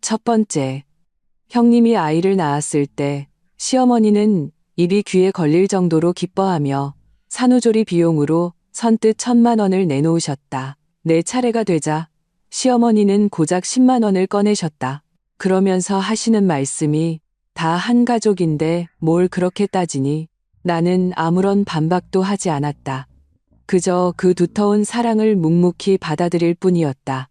첫 번째, 형님이 아이를 낳았을 때 시어머니는 입이 귀에 걸릴 정도로 기뻐하며 산후조리 비용으로 선뜻 1,000만 원을 내놓으셨다. 내 차례가 되자 시어머니는 고작 10만 원을 꺼내셨다. 그러면서 하시는 말씀이 다 한 가족인데 뭘 그렇게 따지니? 나는 아무런 반박도 하지 않았다. 그저 그 두터운 사랑을 묵묵히 받아들일 뿐이었다.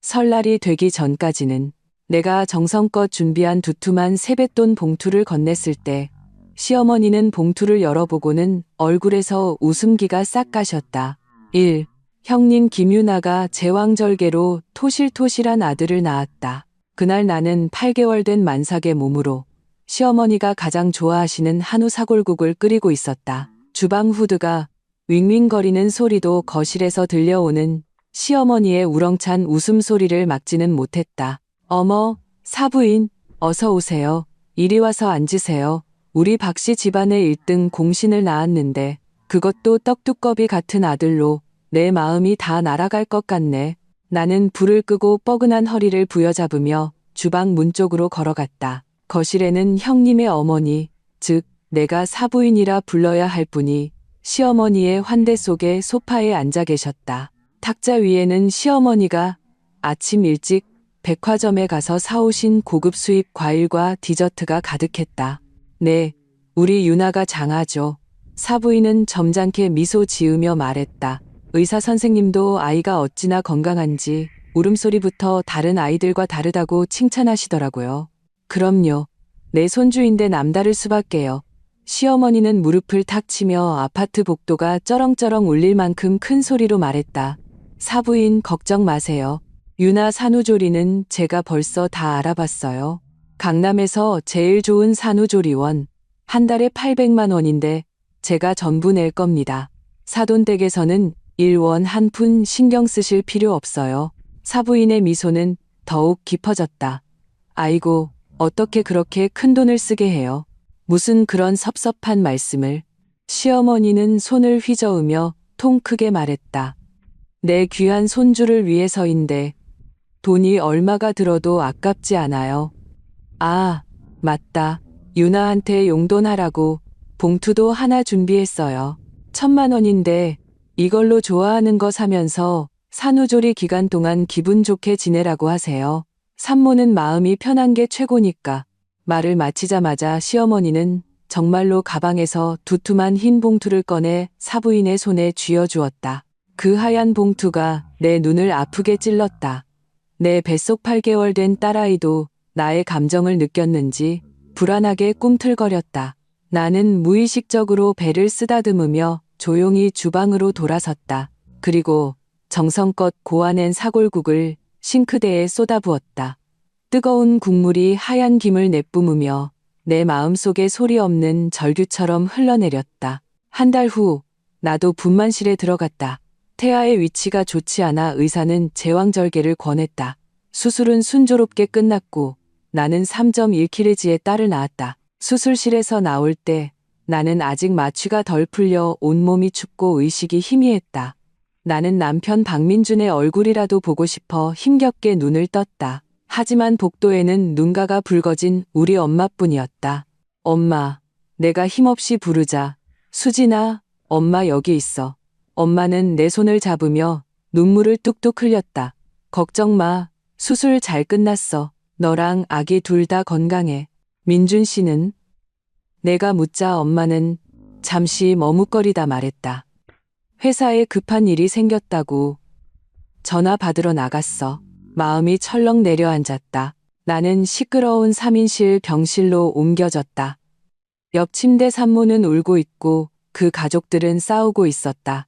설날이 되기 전까지는 내가 정성껏 준비한 두툼한 세뱃돈 봉투를 건넸을 때 시어머니는 봉투를 열어보고는 얼굴에서 웃음기가 싹 가셨다. 1. 형님 김유나가 제왕절개로 토실토실한 아들을 낳았다. 그날 나는 8개월 된 만삭의 몸으로 시어머니가 가장 좋아하시는 한우 사골국을 끓이고 있었다. 주방 후드가 윙윙거리는 소리도 거실에서 들려오는 시어머니의 우렁찬 웃음소리를 막지는 못했다. 어머, 사부인, 어서 오세요. 이리 와서 앉으세요. 우리 박씨 집안의 1등 공신을 낳았는데 그것도 떡두꺼비 같은 아들로 내 마음이 다 날아갈 것 같네. 나는 불을 끄고 뻐근한 허리를 부여잡으며 주방 문 쪽으로 걸어갔다. 거실에는 형님의 어머니, 즉 내가 사부인이라 불러야 할 분이 시어머니의 환대 속에 소파에 앉아 계셨다. 탁자 위에는 시어머니가 아침 일찍 백화점에 가서 사오신 고급 수입 과일과 디저트가 가득했다. 네, 우리 유나가 장하죠. 사부인은 점잖게 미소 지으며 말했다. 의사 선생님도 아이가 어찌나 건강한지 울음소리부터 다른 아이들과 다르다고 칭찬하시더라고요. 그럼요. 내 손주인데 남다를 수밖에요. 시어머니는 무릎을 탁 치며 아파트 복도가 쩌렁쩌렁 울릴 만큼 큰 소리로 말했다. 사부인 걱정 마세요. 유나 산후조리는 제가 벌써 다 알아봤어요. 강남에서 제일 좋은 산후조리원, 한 달에 800만 원인데 제가 전부 낼 겁니다. 사돈댁에서는 1원 한 푼 신경 쓰실 필요 없어요. 사부인의 미소는 더욱 깊어졌다. 아이고, 어떻게 그렇게 큰 돈을 쓰게 해요? 무슨 그런 섭섭한 말씀을. 시어머니는 손을 휘저으며 통 크게 말했다. 내 귀한 손주를 위해서인데 돈이 얼마가 들어도 아깝지 않아요. 아, 맞다. 유나한테 용돈하라고 봉투도 하나 준비했어요. 1,000만 원인데 이걸로 좋아하는 거 사면서 산후조리 기간 동안 기분 좋게 지내라고 하세요. 산모는 마음이 편한 게 최고니까. 말을 마치자마자 시어머니는 정말로 가방에서 두툼한 흰 봉투를 꺼내 사부인의 손에 쥐어주었다. 그 하얀 봉투가 내 눈을 아프게 찔렀다. 내 뱃속 8개월 된 딸아이도 나의 감정을 느꼈는지 불안하게 꿈틀거렸다. 나는 무의식적으로 배를 쓰다듬으며 조용히 주방으로 돌아섰다. 그리고 정성껏 고아낸 사골국을 싱크대에 쏟아부었다. 뜨거운 국물이 하얀 김을 내뿜으며 내 마음속에 소리 없는 절규처럼 흘러내렸다. 한 달 후 나도 분만실에 들어갔다. 태아의 위치가 좋지 않아 의사는 제왕절개를 권했다. 수술은 순조롭게 끝났고 나는 3.1kg의 딸을 낳았다. 수술실에서 나올 때 나는 아직 마취가 덜 풀려 온몸이 춥고 의식이 희미했다. 나는 남편 박민준의 얼굴이라도 보고 싶어 힘겹게 눈을 떴다. 하지만 복도에는 눈가가 붉어진 우리 엄마뿐이었다. 엄마, 내가 힘없이 부르자 수진아, 엄마 여기 있어. 엄마는 내 손을 잡으며 눈물을 뚝뚝 흘렸다. 걱정 마. 수술 잘 끝났어. 너랑 아기 둘 다 건강해. 민준 씨는? 내가 묻자 엄마는 잠시 머뭇거리다 말했다. 회사에 급한 일이 생겼다고. 전화 받으러 나갔어. 마음이 철렁 내려앉았다. 나는 시끄러운 3인실 병실로 옮겨졌다. 옆 침대 산모는 울고 있고 그 가족들은 싸우고 있었다.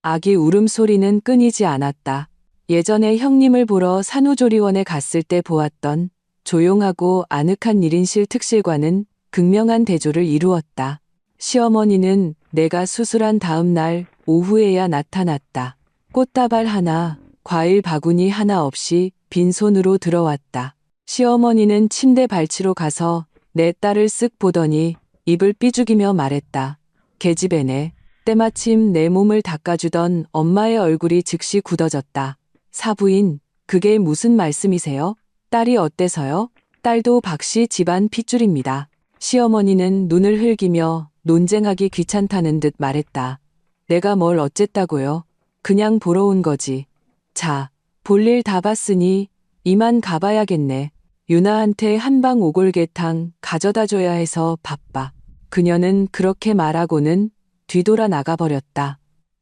아기 울음소리는 끊이지 않았다. 예전에 형님을 보러 산후조리원에 갔을 때 보았던 조용하고 아늑한 1인실 특실과는 극명한 대조를 이루었다. 시어머니는 내가 수술한 다음 날 오후에야 나타났다. 꽃다발 하나, 과일 바구니 하나 없이 빈손으로 들어왔다. 시어머니는 침대 발치로 가서 내 딸을 쓱 보더니 입을 삐죽이며 말했다. 계집애네. 때마침 내 몸을 닦아주던 엄마의 얼굴이 즉시 굳어졌다. 사부인, 그게 무슨 말씀이세요? 딸이 어때서요? 딸도 박씨 집안 핏줄입니다. 시어머니는 눈을 흘기며 논쟁하기 귀찮다는 듯 말했다. 내가 뭘 어쨌다고요? 그냥 보러 온 거지. 자, 볼일 다 봤으니 이만 가봐야겠네. 유나한테 한방 오골개탕 가져다 줘야 해서 바빠. 그녀는 그렇게 말하고는 뒤돌아 나가버렸다.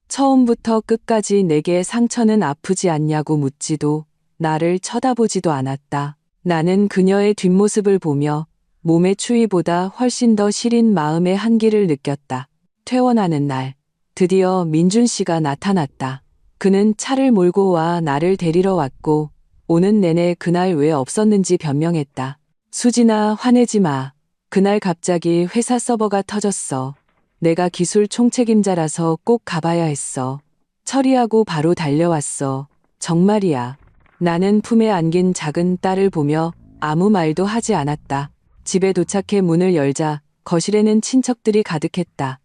처음부터 끝까지 내게 상처는 아프지 않냐고 묻지도 나를 쳐다보지도 않았다. 나는 그녀의 뒷모습을 보며 몸의 추위보다 훨씬 더 시린 마음의 한기를 느꼈다. 퇴원하는 날, 드디어 민준 씨가 나타났다. 그는 차를 몰고 와 나를 데리러 왔고 오는 내내 그날 왜 없었는지 변명했다. 수진아, 화내지 마. 그날 갑자기 회사 서버가 터졌어. 내가 기술 총책임자라서 꼭 가봐야 했어. 처리하고 바로 달려왔어. 정말이야. 나는 품에 안긴 작은 딸을 보며 아무 말도 하지 않았다. 집에 도착해 문을 열자 거실에는 친척들이 가득했다.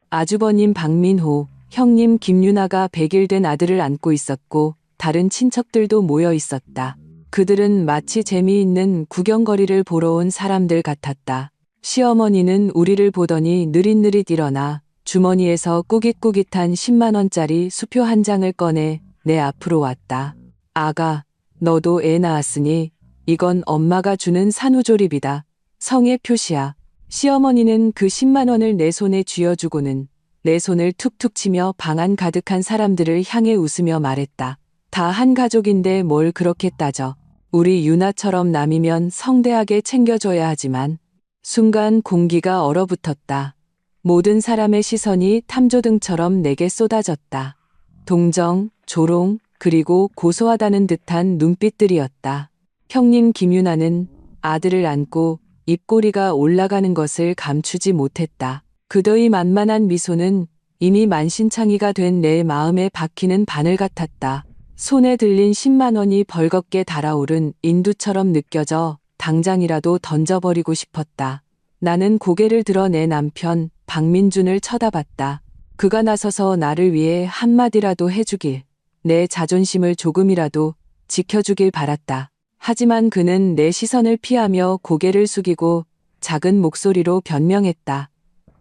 아주버님 박민호, 형님 김유나가 100일 된 아들을 안고 있었고 다른 친척들도 모여 있었다. 그들은 마치 재미있는 구경거리를 보러 온 사람들 같았다. 시어머니는 우리를 보더니 느릿느릿 일어나 주머니에서 꾸깃꾸깃한 10만 원짜리 수표 한 장을 꺼내 내 앞으로 왔다. 아가, 너도 애 낳았으니 이건 엄마가 주는 산후조립이다. 성의 표시야. 시어머니는 그 10만 원을 내 손에 쥐어주고는 내 손을 툭툭 치며 방 안 가득한 사람들을 향해 웃으며 말했다. 다 한 가족인데 뭘 그렇게 따져. 우리 유나처럼 남이면 성대하게 챙겨줘야 하지만 순간 공기가 얼어붙었다. 모든 사람의 시선이 탐조등처럼 내게 쏟아졌다. 동정, 조롱, 그리고 고소하다는 듯한 눈빛들이었다. 형님 김유나는 아들을 안고 입꼬리가 올라가는 것을 감추지 못했다. 그더이 만만한 미소는 이미 만신창이가 된 내 마음에 박히는 바늘 같았다. 손에 들린 10만 원이 벌겋게 달아오른 인두처럼 느껴져 당장이라도 던져버리고 싶었다. 나는 고개를 들어 내 남편 박민준을 쳐다봤다. 그가 나서서 나를 위해 한마디라도 해주길, 내 자존심을 조금이라도 지켜주길 바랐다. 하지만 그는 내 시선을 피하며 고개를 숙이고 작은 목소리로 변명했다.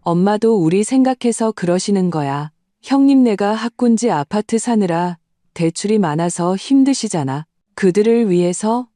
엄마도 우리 생각해서 그러시는 거야. 형님 내가 학군지 아파트 사느라 대출이 많아서 힘드시잖아. 그들을 위해서?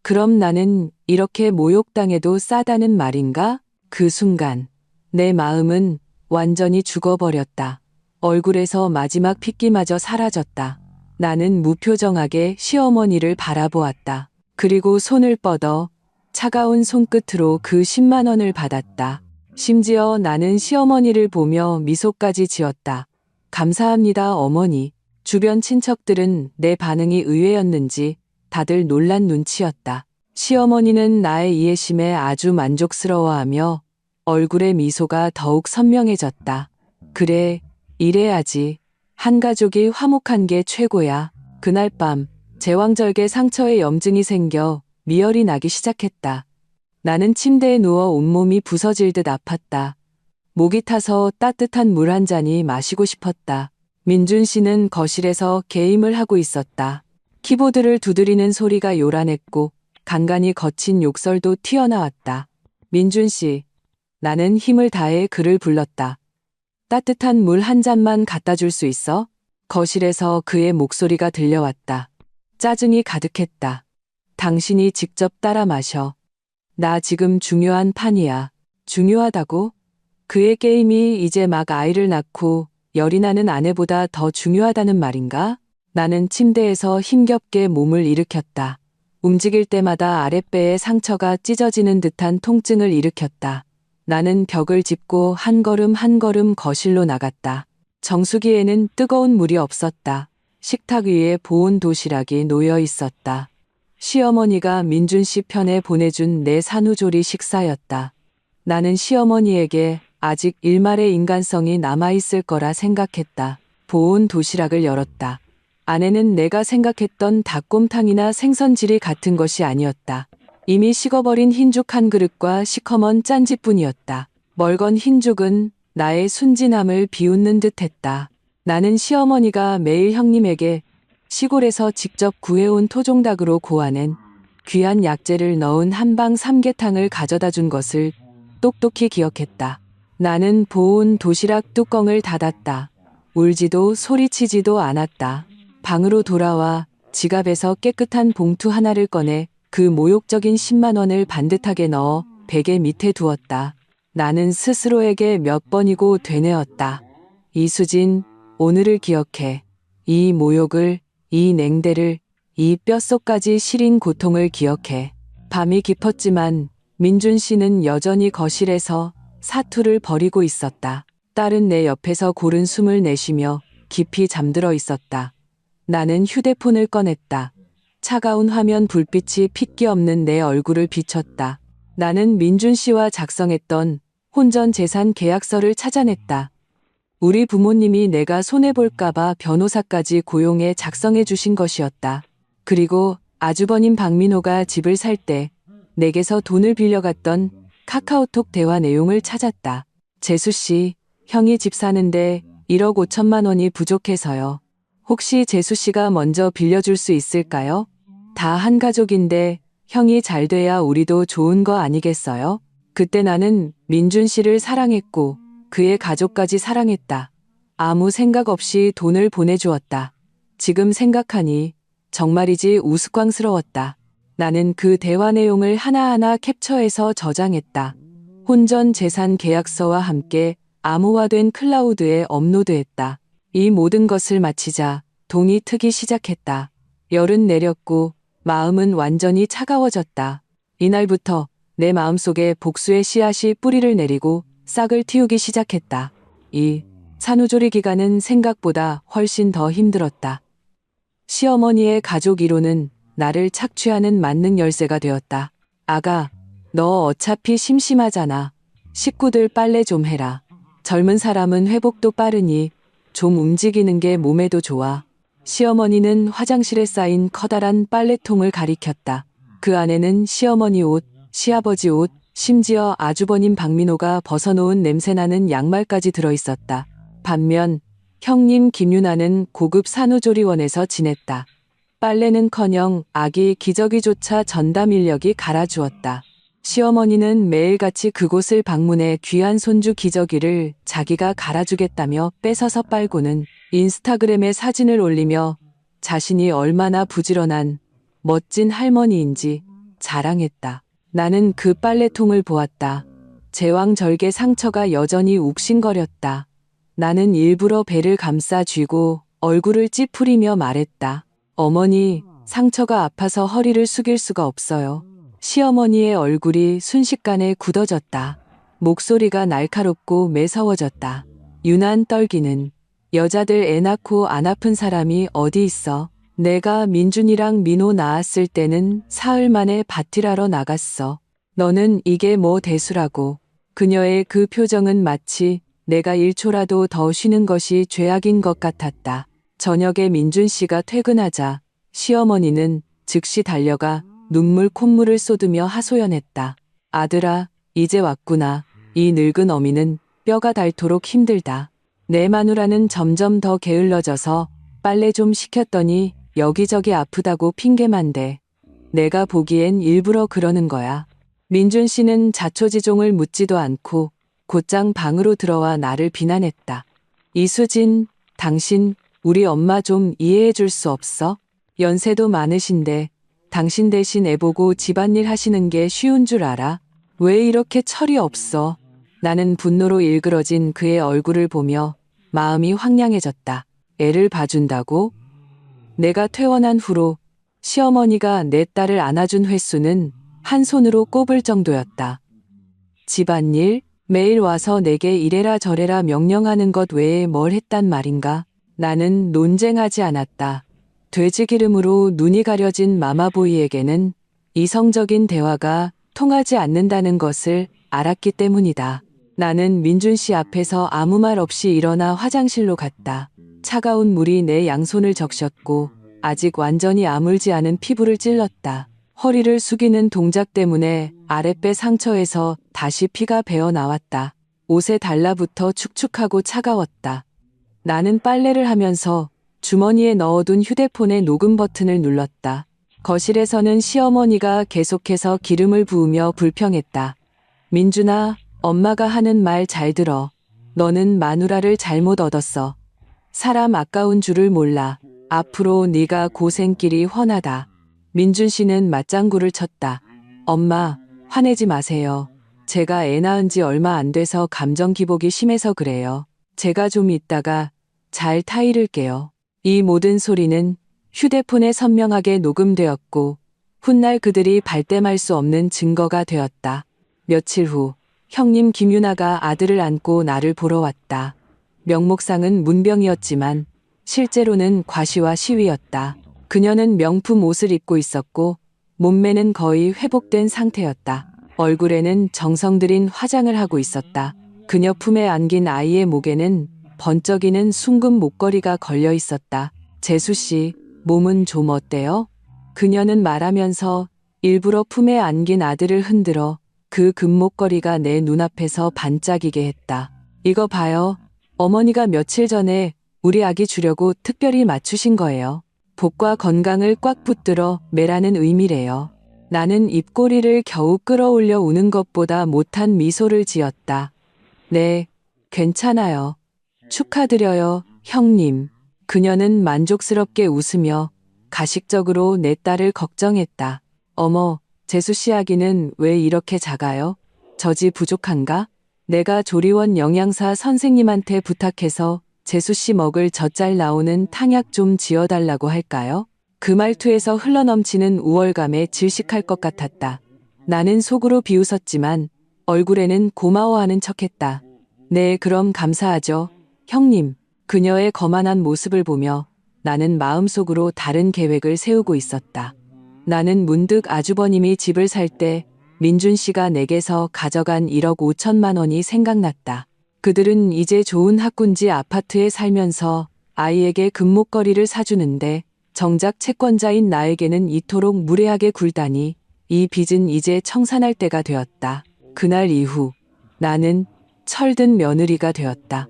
그럼 나는 이렇게 모욕당해도 싸다는 말인가? 그 순간 내 마음은 완전히 죽어버렸다. 얼굴에서 마지막 핏기마저 사라졌다. 나는 무표정하게 시어머니를 바라보았다. 그리고 손을 뻗어 차가운 손끝으로 그 10만 원을 받았다. 심지어 나는 시어머니를 보며 미소까지 지었다. 감사합니다, 어머니. 주변 친척들은 내 반응이 의외였는지 다들 놀란 눈치였다. 시어머니는 나의 이해심에 아주 만족스러워하며 얼굴의 미소가 더욱 선명해졌다. 그래, 이래야지. 한 가족이 화목한 게 최고야. 그날 밤 제왕절개 상처에 염증이 생겨 미열이 나기 시작했다. 나는 침대에 누워 온몸이 부서질 듯 아팠다. 목이 타서 따뜻한 물 한 잔이 마시고 싶었다. 민준 씨는 거실에서 게임을 하고 있었다. 키보드를 두드리는 소리가 요란했고 간간이 거친 욕설도 튀어나왔다. 민준 씨, 나는 힘을 다해 그를 불렀다. 따뜻한 물 한 잔만 갖다 줄 수 있어? 거실에서 그의 목소리가 들려왔다. 짜증이 가득했다. 당신이 직접 따라 마셔. 나 지금 중요한 판이야. 중요하다고? 그의 게임이 이제 막 아이를 낳고 열이 나는 아내보다 더 중요하다는 말인가? 나는 침대에서 힘겹게 몸을 일으켰다. 움직일 때마다 아랫배에 상처가 찢어지는 듯한 통증을 일으켰다. 나는 벽을 짚고 한 걸음 한 걸음 거실로 나갔다. 정수기에는 뜨거운 물이 없었다. 식탁 위에 보온 도시락이 놓여 있었다. 시어머니가 민준 씨 편에 보내준 내 산후조리 식사였다. 나는 시어머니에게 아직 일말의 인간성이 남아있을 거라 생각했다. 보온 도시락을 열었다. 안에는 내가 생각했던 닭곰탕이나 생선질이 같은 것이 아니었다. 이미 식어버린 흰죽 한 그릇과 시커먼 짠지뿐이었다. 멀건 흰죽은 나의 순진함을 비웃는 듯했다. 나는 시어머니가 매일 형님에게 시골에서 직접 구해온 토종닭으로 고아낸 귀한 약재를 넣은 한방 삼계탕을 가져다 준 것을 똑똑히 기억했다. 나는 보온 도시락 뚜껑을 닫았다. 울지도 소리치지도 않았다. 방으로 돌아와 지갑에서 깨끗한 봉투 하나를 꺼내 그 모욕적인 10만 원을 반듯하게 넣어 베개 밑에 두었다. 나는 스스로에게 몇 번이고 되뇌었다. 이수진, 오늘을 기억해. 이 모욕을, 이 냉대를, 이 뼛속까지 시린 고통을 기억해. 밤이 깊었지만 민준 씨는 여전히 거실에서 사투를 벌이고 있었다. 딸은 내 옆에서 고른 숨을 내쉬며 깊이 잠들어 있었다. 나는 휴대폰을 꺼냈다. 차가운 화면 불빛이 핏기 없는 내 얼굴을 비췄다. 나는 민준 씨와 작성했던 혼전 재산 계약서를 찾아냈다. 우리 부모님이 내가 손해볼까봐 변호사까지 고용해 작성해 주신 것이었다. 그리고 아주버님 박민호가 집을 살 때 내게서 돈을 빌려갔던 카카오톡 대화 내용을 찾았다. 재수 씨, 형이 집 사는데 1억 5천만 원이 부족해서요. 혹시 재수 씨가 먼저 빌려줄 수 있을까요? 다 한 가족인데 형이 잘 돼야 우리도 좋은 거 아니겠어요? 그때 나는 민준 씨를 사랑했고 그의 가족까지 사랑했다. 아무 생각 없이 돈을 보내주었다. 지금 생각하니 정말이지 우스꽝스러웠다. 나는 그 대화 내용을 하나하나 캡처해서 저장했다. 혼전 재산 계약서와 함께 암호화된 클라우드에 업로드했다. 이 모든 것을 마치자 동이 트기 시작했다. 열은 내렸고 마음은 완전히 차가워졌다. 이날부터 내 마음속에 복수의 씨앗이 뿌리를 내리고 싹을 틔우기 시작했다. 이 산후조리 기간은 생각보다 훨씬 더 힘들었다. 시어머니의 가족 이론은 나를 착취하는 만능 열쇠가 되었다. 아가, 너 어차피 심심하잖아. 식구들 빨래 좀 해라. 젊은 사람은 회복도 빠르니 좀 움직이는 게 몸에도 좋아. 시어머니는 화장실에 쌓인 커다란 빨래통을 가리켰다. 그 안에는 시어머니 옷, 시아버지 옷, 심지어 아주버님 박민호가 벗어놓은 냄새나는 양말까지 들어있었다. 반면 형님 김윤아는 고급 산후조리원에서 지냈다. 빨래는커녕 아기 기저귀조차 전담 인력이 갈아주었다. 시어머니는 매일같이 그곳을 방문해 귀한 손주 기저귀를 자기가 갈아주겠다며 뺏어서 빨고는 인스타그램에 사진을 올리며 자신이 얼마나 부지런한 멋진 할머니인지 자랑했다. 나는 그 빨래통을 보았다. 제왕절개 상처가 여전히 욱신거렸다. 나는 일부러 배를 감싸 쥐고 얼굴을 찌푸리며 말했다. 어머니, 상처가 아파서 허리를 숙일 수가 없어요. 시어머니의 얼굴이 순식간에 굳어졌다. 목소리가 날카롭고 매서워졌다. 유난 떨기는 여자들 애 낳고 안 아픈 사람이 어디 있어. 내가 민준이랑 민호 낳았을 때는 사흘 만에 밭일하러 나갔어. 너는 이게 뭐 대수라고. 그녀의 그 표정은 마치 내가 1초라도 더 쉬는 것이 죄악인 것 같았다. 저녁에 민준 씨가 퇴근하자 시어머니는 즉시 달려가 눈물 콧물을 쏟으며 하소연했다. 아들아, 이제 왔구나. 이 늙은 어미는 뼈가 닳도록 힘들다. 내 마누라는 점점 더 게을러져서 빨래 좀 시켰더니 여기저기 아프다고 핑계만 대. 내가 보기엔 일부러 그러는 거야. 민준 씨는 자초지종을 묻지도 않고 곧장 방으로 들어와 나를 비난했다. 이수진, 당신 우리 엄마 좀 이해해 줄 수 없어? 연세도 많으신데 당신 대신 애 보고 집안일 하시는 게 쉬운 줄 알아? 왜 이렇게 철이 없어? 나는 분노로 일그러진 그의 얼굴을 보며 마음이 황량해졌다. 애를 봐준다고? 내가 퇴원한 후로 시어머니가 내 딸을 안아준 횟수는 한 손으로 꼽을 정도였다. 집안일? 매일 와서 내게 이래라 저래라 명령하는 것 외에 뭘 했단 말인가? 나는 논쟁하지 않았다. 돼지 기름으로 눈이 가려진 마마보이에게는 이성적인 대화가 통하지 않는다는 것을 알았기 때문이다. 나는 민준 씨 앞에서 아무 말 없이 일어나 화장실로 갔다. 차가운 물이 내 양손을 적셨고 아직 완전히 아물지 않은 피부를 찔렀다. 허리를 숙이는 동작 때문에 아랫배 상처에서 다시 피가 배어 나왔다. 옷에 달라붙어 축축하고 차가웠다. 나는 빨래를 하면서 주머니에 넣어둔 휴대폰의 녹음 버튼을 눌렀다. 거실에서는 시어머니가 계속해서 기름을 부으며 불평했다. 민준아, 엄마가 하는 말 잘 들어. 너는 마누라를 잘못 얻었어. 사람 아까운 줄을 몰라. 앞으로 네가 고생길이 훤하다. 민준 씨는 맞장구를 쳤다. 엄마, 화내지 마세요. 제가 애 낳은 지 얼마 안 돼서 감정 기복이 심해서 그래요. 제가 좀 있다가 잘 타이를게요. 이 모든 소리는 휴대폰에 선명하게 녹음되었고 훗날 그들이 발뺌할 수 없는 증거가 되었다. 며칠 후 형님 김윤아가 아들을 안고 나를 보러 왔다. 명목상은 문병이었지만 실제로는 과시와 시위였다. 그녀는 명품 옷을 입고 있었고 몸매는 거의 회복된 상태였다. 얼굴에는 정성 들인 화장을 하고 있었다. 그녀 품에 안긴 아이의 목에는 번쩍이는 순금 목걸이가 걸려 있었다. 재수 씨, 몸은 좀 어때요? 그녀는 말하면서 일부러 품에 안긴 아들을 흔들어 그 금목걸이가 내 눈앞에서 반짝이게 했다. 이거 봐요. 어머니가 며칠 전에 우리 아기 주려고 특별히 맞추신 거예요. 복과 건강을 꽉 붙들어 매라는 의미래요. 나는 입꼬리를 겨우 끌어올려 우는 것보다 못한 미소를 지었다. 네, 괜찮아요. 축하드려요, 형님. 그녀는 만족스럽게 웃으며 가식적으로 내 딸을 걱정했다. 어머, 재수 씨 아기는 왜 이렇게 작아요? 젖이 부족한가? 내가 조리원 영양사 선생님한테 부탁해서 재수 씨 먹을 젖 잘 나오는 탕약 좀 지어달라고 할까요? 그 말투에서 흘러넘치는 우월감에 질식할 것 같았다. 나는 속으로 비웃었지만 얼굴에는 고마워하는 척했다. 네, 그럼 감사하죠. 형님. 그녀의 거만한 모습을 보며 나는 마음속으로 다른 계획을 세우고 있었다. 나는 문득 아주버님이 집을 살 때 민준 씨가 내게서 가져간 1억 5천만 원이 생각났다. 그들은 이제 좋은 학군지 아파트에 살면서 아이에게 금목걸이를 사주는데 정작 채권자인 나에게는 이토록 무례하게 굴다니 이 빚은 이제 청산할 때가 되었다. 그날 이후 나는 철든 며느리가 되었다.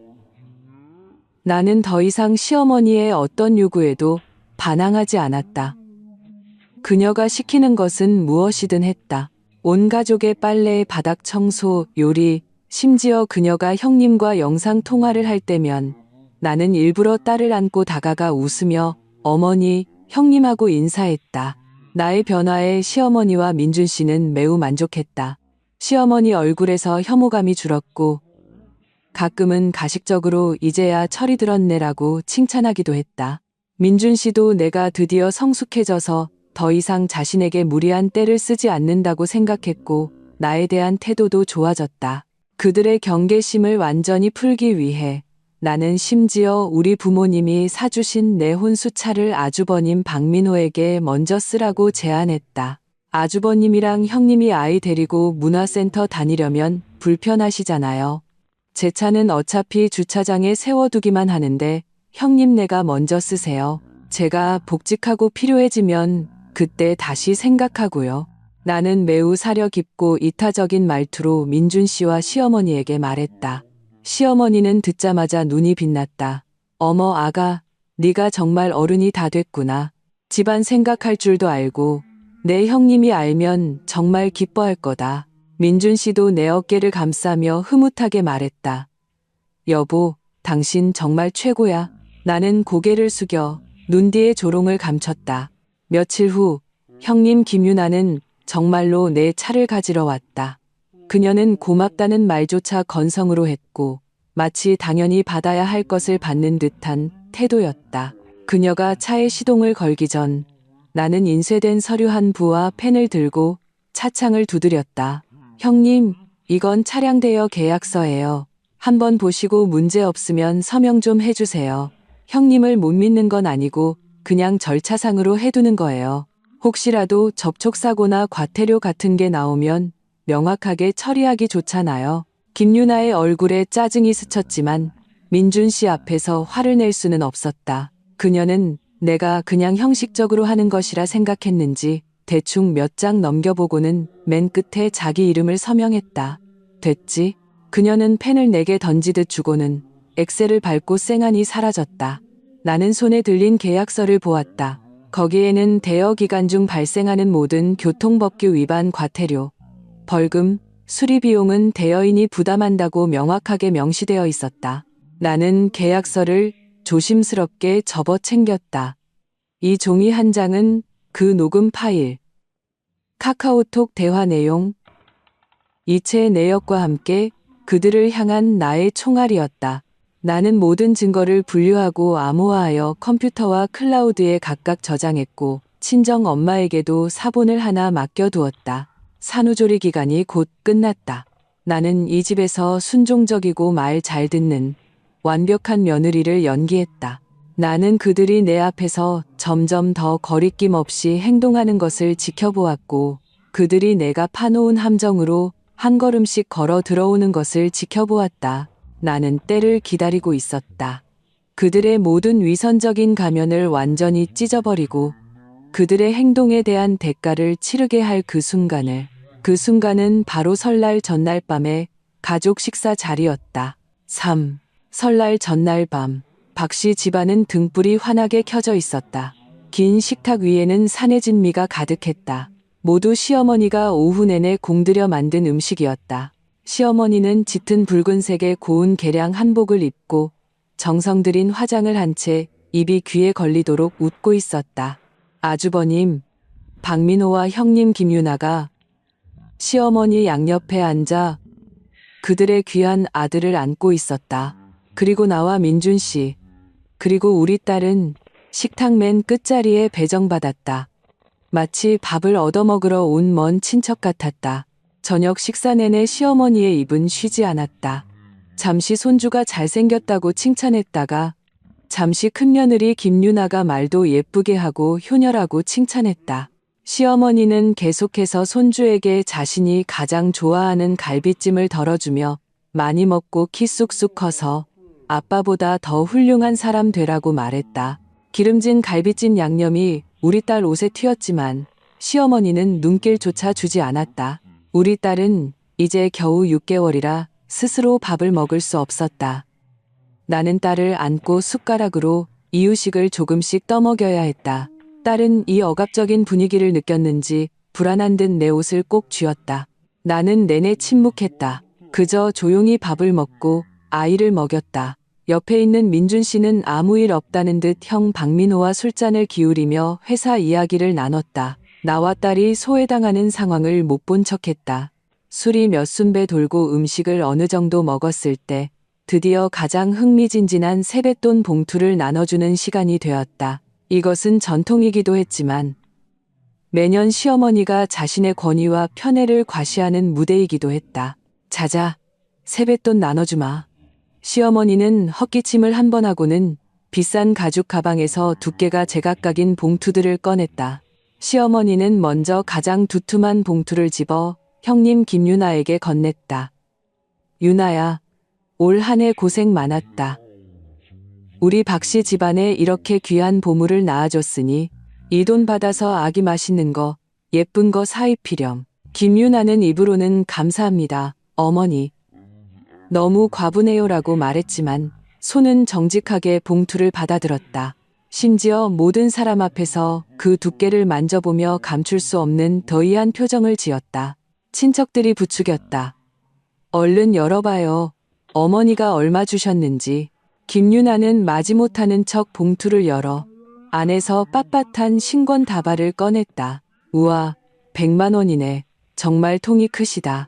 나는 더 이상 시어머니의 어떤 요구에도 반항하지 않았다. 그녀가 시키는 것은 무엇이든 했다. 온 가족의 빨래, 바닥 청소, 요리, 심지어 그녀가 형님과 영상 통화를 할 때면 나는 일부러 딸을 안고 다가가 웃으며 어머니, 형님하고 인사했다. 나의 변화에 시어머니와 민준 씨는 매우 만족했다. 시어머니 얼굴에서 혐오감이 줄었고 가끔은 가식적으로 이제야 철이 들었네라고 칭찬하기도 했다. 민준 씨도 내가 드디어 성숙해져서 더 이상 자신에게 무리한 떼를 쓰지 않는다고 생각했고 나에 대한 태도도 좋아졌다. 그들의 경계심을 완전히 풀기 위해 나는 심지어 우리 부모님이 사주신 내 혼수차를 아주버님 박민호에게 먼저 쓰라고 제안했다. 아주버님이랑 형님이 아이 데리고 문화센터 다니려면 불편하시잖아요. 제 차는 어차피 주차장에 세워두기만 하는데 형님네가 먼저 쓰세요. 제가 복직하고 필요해지면 그때 다시 생각하고요. 나는 매우 사려 깊고 이타적인 말투로 민준 씨와 시어머니에게 말했다. 시어머니는 듣자마자 눈이 빛났다. 어머 아가, 네가 정말 어른이 다 됐구나. 집안 생각할 줄도 알고 내 형님이 알면 정말 기뻐할 거다. 민준 씨도 내 어깨를 감싸며 흐뭇하게 말했다. 여보, 당신 정말 최고야. 나는 고개를 숙여 눈 뒤에 조롱을 감췄다. 며칠 후 형님 김윤아는 정말로 내 차를 가지러 왔다. 그녀는 고맙다는 말조차 건성으로 했고 마치 당연히 받아야 할 것을 받는 듯한 태도였다. 그녀가 차에 시동을 걸기 전 나는 인쇄된 서류 한 부와 펜을 들고 차창을 두드렸다. 형님, 이건 차량 대여 계약서예요. 한번 보시고 문제 없으면 서명 좀 해주세요. 형님을 못 믿는 건 아니고 그냥 절차상으로 해두는 거예요. 혹시라도 접촉사고나 과태료 같은 게 나오면 명확하게 처리하기 좋잖아요. 김유나의 얼굴에 짜증이 스쳤지만 민준 씨 앞에서 화를 낼 수는 없었다. 그녀는 내가 그냥 형식적으로 하는 것이라 생각했는지 대충 몇 장 넘겨보고는 맨 끝에 자기 이름을 서명했다. 됐지? 그녀는 펜을 내게 던지듯 주고는 엑셀을 밟고 쌩안이 사라졌다. 나는 손에 들린 계약서를 보았다. 거기에는 대여 기간 중 발생하는 모든 교통법규 위반 과태료, 벌금, 수리 비용은 대여인이 부담한다고 명확하게 명시되어 있었다. 나는 계약서를 조심스럽게 접어 챙겼다. 이 종이 한 장은 그 녹음 파일, 카카오톡 대화 내용, 이체 내역과 함께 그들을 향한 나의 총알이었다. 나는 모든 증거를 분류하고 암호화하여 컴퓨터와 클라우드에 각각 저장했고 친정 엄마에게도 사본을 하나 맡겨두었다. 산후조리 기간이 곧 끝났다. 나는 이 집에서 순종적이고 말 잘 듣는 완벽한 며느리를 연기했다. 나는 그들이 내 앞에서 점점 더 거리낌 없이 행동하는 것을 지켜보았고 그들이 내가 파놓은 함정으로 한 걸음씩 걸어 들어오는 것을 지켜보았다. 나는 때를 기다리고 있었다. 그들의 모든 위선적인 가면을 완전히 찢어버리고 그들의 행동에 대한 대가를 치르게 할 그 순간을. 그 순간은 바로 설날 전날 밤의 가족 식사 자리였다. 3. 설날 전날 밤. 박씨 집안은 등불이 환하게 켜져 있었다. 긴 식탁 위에는 산해진 미가 가득했다. 모두 시어머니가 오후 내내 공들여 만든 음식이었다. 시어머니는 짙은 붉은색의 고운 개량 한복을 입고 정성 들인 화장을 한 채 입이 귀에 걸리도록 웃고 있었다. 아주버님, 박민호와 형님 김유나가 시어머니 양옆에 앉아 그들의 귀한 아들을 안고 있었다. 그리고 나와 민준 씨, 그리고 우리 딸은 식탁 맨 끝자리에 배정받았다. 마치 밥을 얻어먹으러 온 먼 친척 같았다. 저녁 식사 내내 시어머니의 입은 쉬지 않았다. 잠시 손주가 잘생겼다고 칭찬했다가 잠시 큰며느리 김유나가 말도 예쁘게 하고 효녀라고 칭찬했다. 시어머니는 계속해서 손주에게 자신이 가장 좋아하는 갈비찜을 덜어주며 많이 먹고 키 쑥쑥 커서 아빠보다 더 훌륭한 사람 되라고 말했다. 기름진 갈비찜 양념이 우리 딸 옷에 튀었지만 시어머니는 눈길조차 주지 않았다. 우리 딸은 이제 겨우 6개월이라 스스로 밥을 먹을 수 없었다. 나는 딸을 안고 숟가락으로 이유식을 조금씩 떠먹여야 했다. 딸은 이 억압적인 분위기를 느꼈는지 불안한 듯 내 옷을 꼭 쥐었다. 나는 내내 침묵했다. 그저 조용히 밥을 먹고 아이를 먹였다. 옆에 있는 민준 씨는 아무 일 없다는 듯 형 박민호와 술잔을 기울이며 회사 이야기를 나눴다. 나와 딸이 소외당하는 상황을 못 본 척했다. 술이 몇 순배 돌고 음식을 어느 정도 먹었을 때 드디어 가장 흥미진진한 세뱃돈 봉투를 나눠주는 시간이 되었다. 이것은 전통이기도 했지만 매년 시어머니가 자신의 권위와 편애를 과시하는 무대이기도 했다. 자자, 세뱃돈 나눠주마. 시어머니는 헛기침을 한 번 하고는 비싼 가죽 가방에서 두께가 제각각인 봉투들을 꺼냈다. 시어머니는 먼저 가장 두툼한 봉투를 집어 형님 김유나에게 건넸다. 유나야, 올 한 해 고생 많았다. 우리 박씨 집안에 이렇게 귀한 보물을 낳아줬으니 이 돈 받아서 아기 맛있는 거, 예쁜 거 사입히렴. 김유나는 입으로는 감사합니다, 어머니. 너무 과분해요라고 말했지만 손은 정직하게 봉투를 받아들었다. 심지어 모든 사람 앞에서 그 두께를 만져보며 감출 수 없는 더이한 표정을 지었다. 친척들이 부추겼다. 얼른 열어봐요. 어머니가 얼마 주셨는지. 김유나는 마지못하는 척 봉투를 열어 안에서 빳빳한 신권 다발을 꺼냈다. 우와, 100만 원이네. 정말 통이 크시다.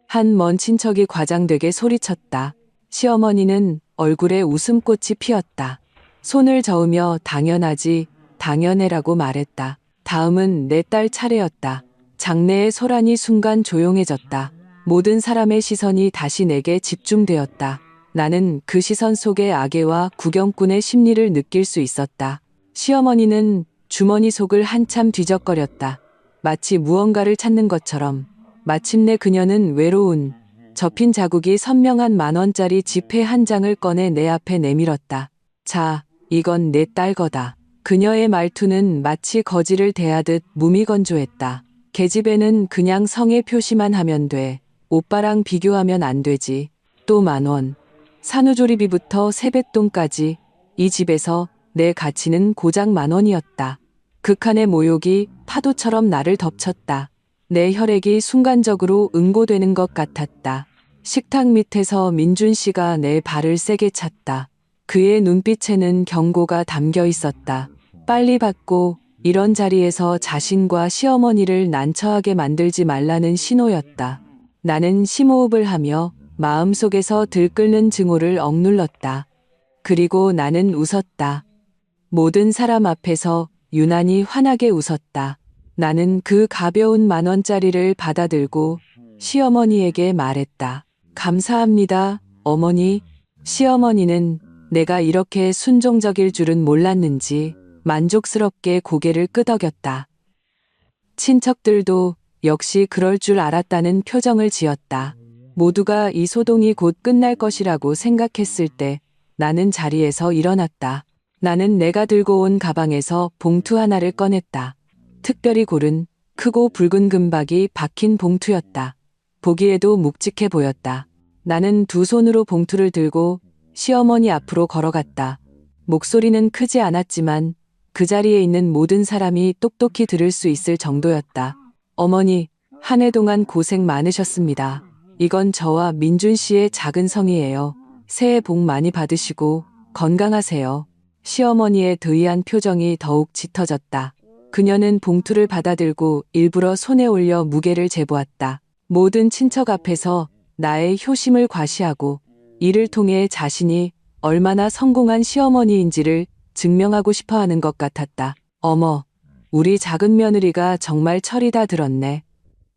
한 먼 친척이 과장되게 소리쳤다. 시어머니는 얼굴에 웃음꽃이 피었다. 손을 저으며 당연하지, 당연해라고 말했다. 다음은 내 딸 차례였다. 장내의 소란이 순간 조용해졌다. 모든 사람의 시선이 다시 내게 집중되었다. 나는 그 시선 속의 악애와 구경꾼의 심리를 느낄 수 있었다. 시어머니는 주머니 속을 한참 뒤적거렸다. 마치 무언가를 찾는 것처럼. 마침내 그녀는 외로운, 접힌 자국이 선명한 10,000원짜리 지폐 한 장을 꺼내 내 앞에 내밀었다. 자, 이건 내 딸 거다. 그녀의 말투는 마치 거지를 대하듯 무미건조했다. 계집애는 그냥 성의 표시만 하면 돼. 오빠랑 비교하면 안 되지. 또 10,000원. 산후조리비부터 세뱃돈까지 이 집에서 내 가치는 고작 10,000원이었다. 극한의 모욕이 파도처럼 나를 덮쳤다. 내 혈액이 순간적으로 응고되는 것 같았다. 식탁 밑에서 민준 씨가 내 발을 세게 찼다. 그의 눈빛에는 경고가 담겨 있었다. 빨리 받고 이런 자리에서 자신과 시어머니를 난처하게 만들지 말라는 신호였다. 나는 심호흡을 하며 마음속에서 들끓는 증오를 억눌렀다. 그리고 나는 웃었다. 모든 사람 앞에서 유난히 환하게 웃었다. 나는 그 가벼운 10,000원짜리를 받아들고 시어머니에게 말했다. 감사합니다, 어머니. 시어머니는 내가 이렇게 순종적일 줄은 몰랐는지 만족스럽게 고개를 끄덕였다. 친척들도 역시 그럴 줄 알았다는 표정을 지었다. 모두가 이 소동이 곧 끝날 것이라고 생각했을 때 나는 자리에서 일어났다. 나는 내가 들고 온 가방에서 봉투 하나를 꺼냈다. 특별히 고른 크고 붉은 금박이 박힌 봉투였다. 보기에도 묵직해 보였다. 나는 두 손으로 봉투를 들고 시어머니 앞으로 걸어갔다. 목소리는 크지 않았지만 그 자리에 있는 모든 사람이 똑똑히 들을 수 있을 정도였다. 어머니, 한 해 동안 고생 많으셨습니다. 이건 저와 민준 씨의 작은 성의예요. 새해 복 많이 받으시고 건강하세요. 시어머니의 드이한 표정이 더욱 짙어졌다. 그녀는 봉투를 받아들고 일부러 손에 올려 무게를 재보았다. 모든 친척 앞에서 나의 효심을 과시하고 이를 통해 자신이 얼마나 성공한 시어머니인지를 증명하고 싶어 하는 것 같았다. 어머, 우리 작은 며느리가 정말 철이 다 들었네.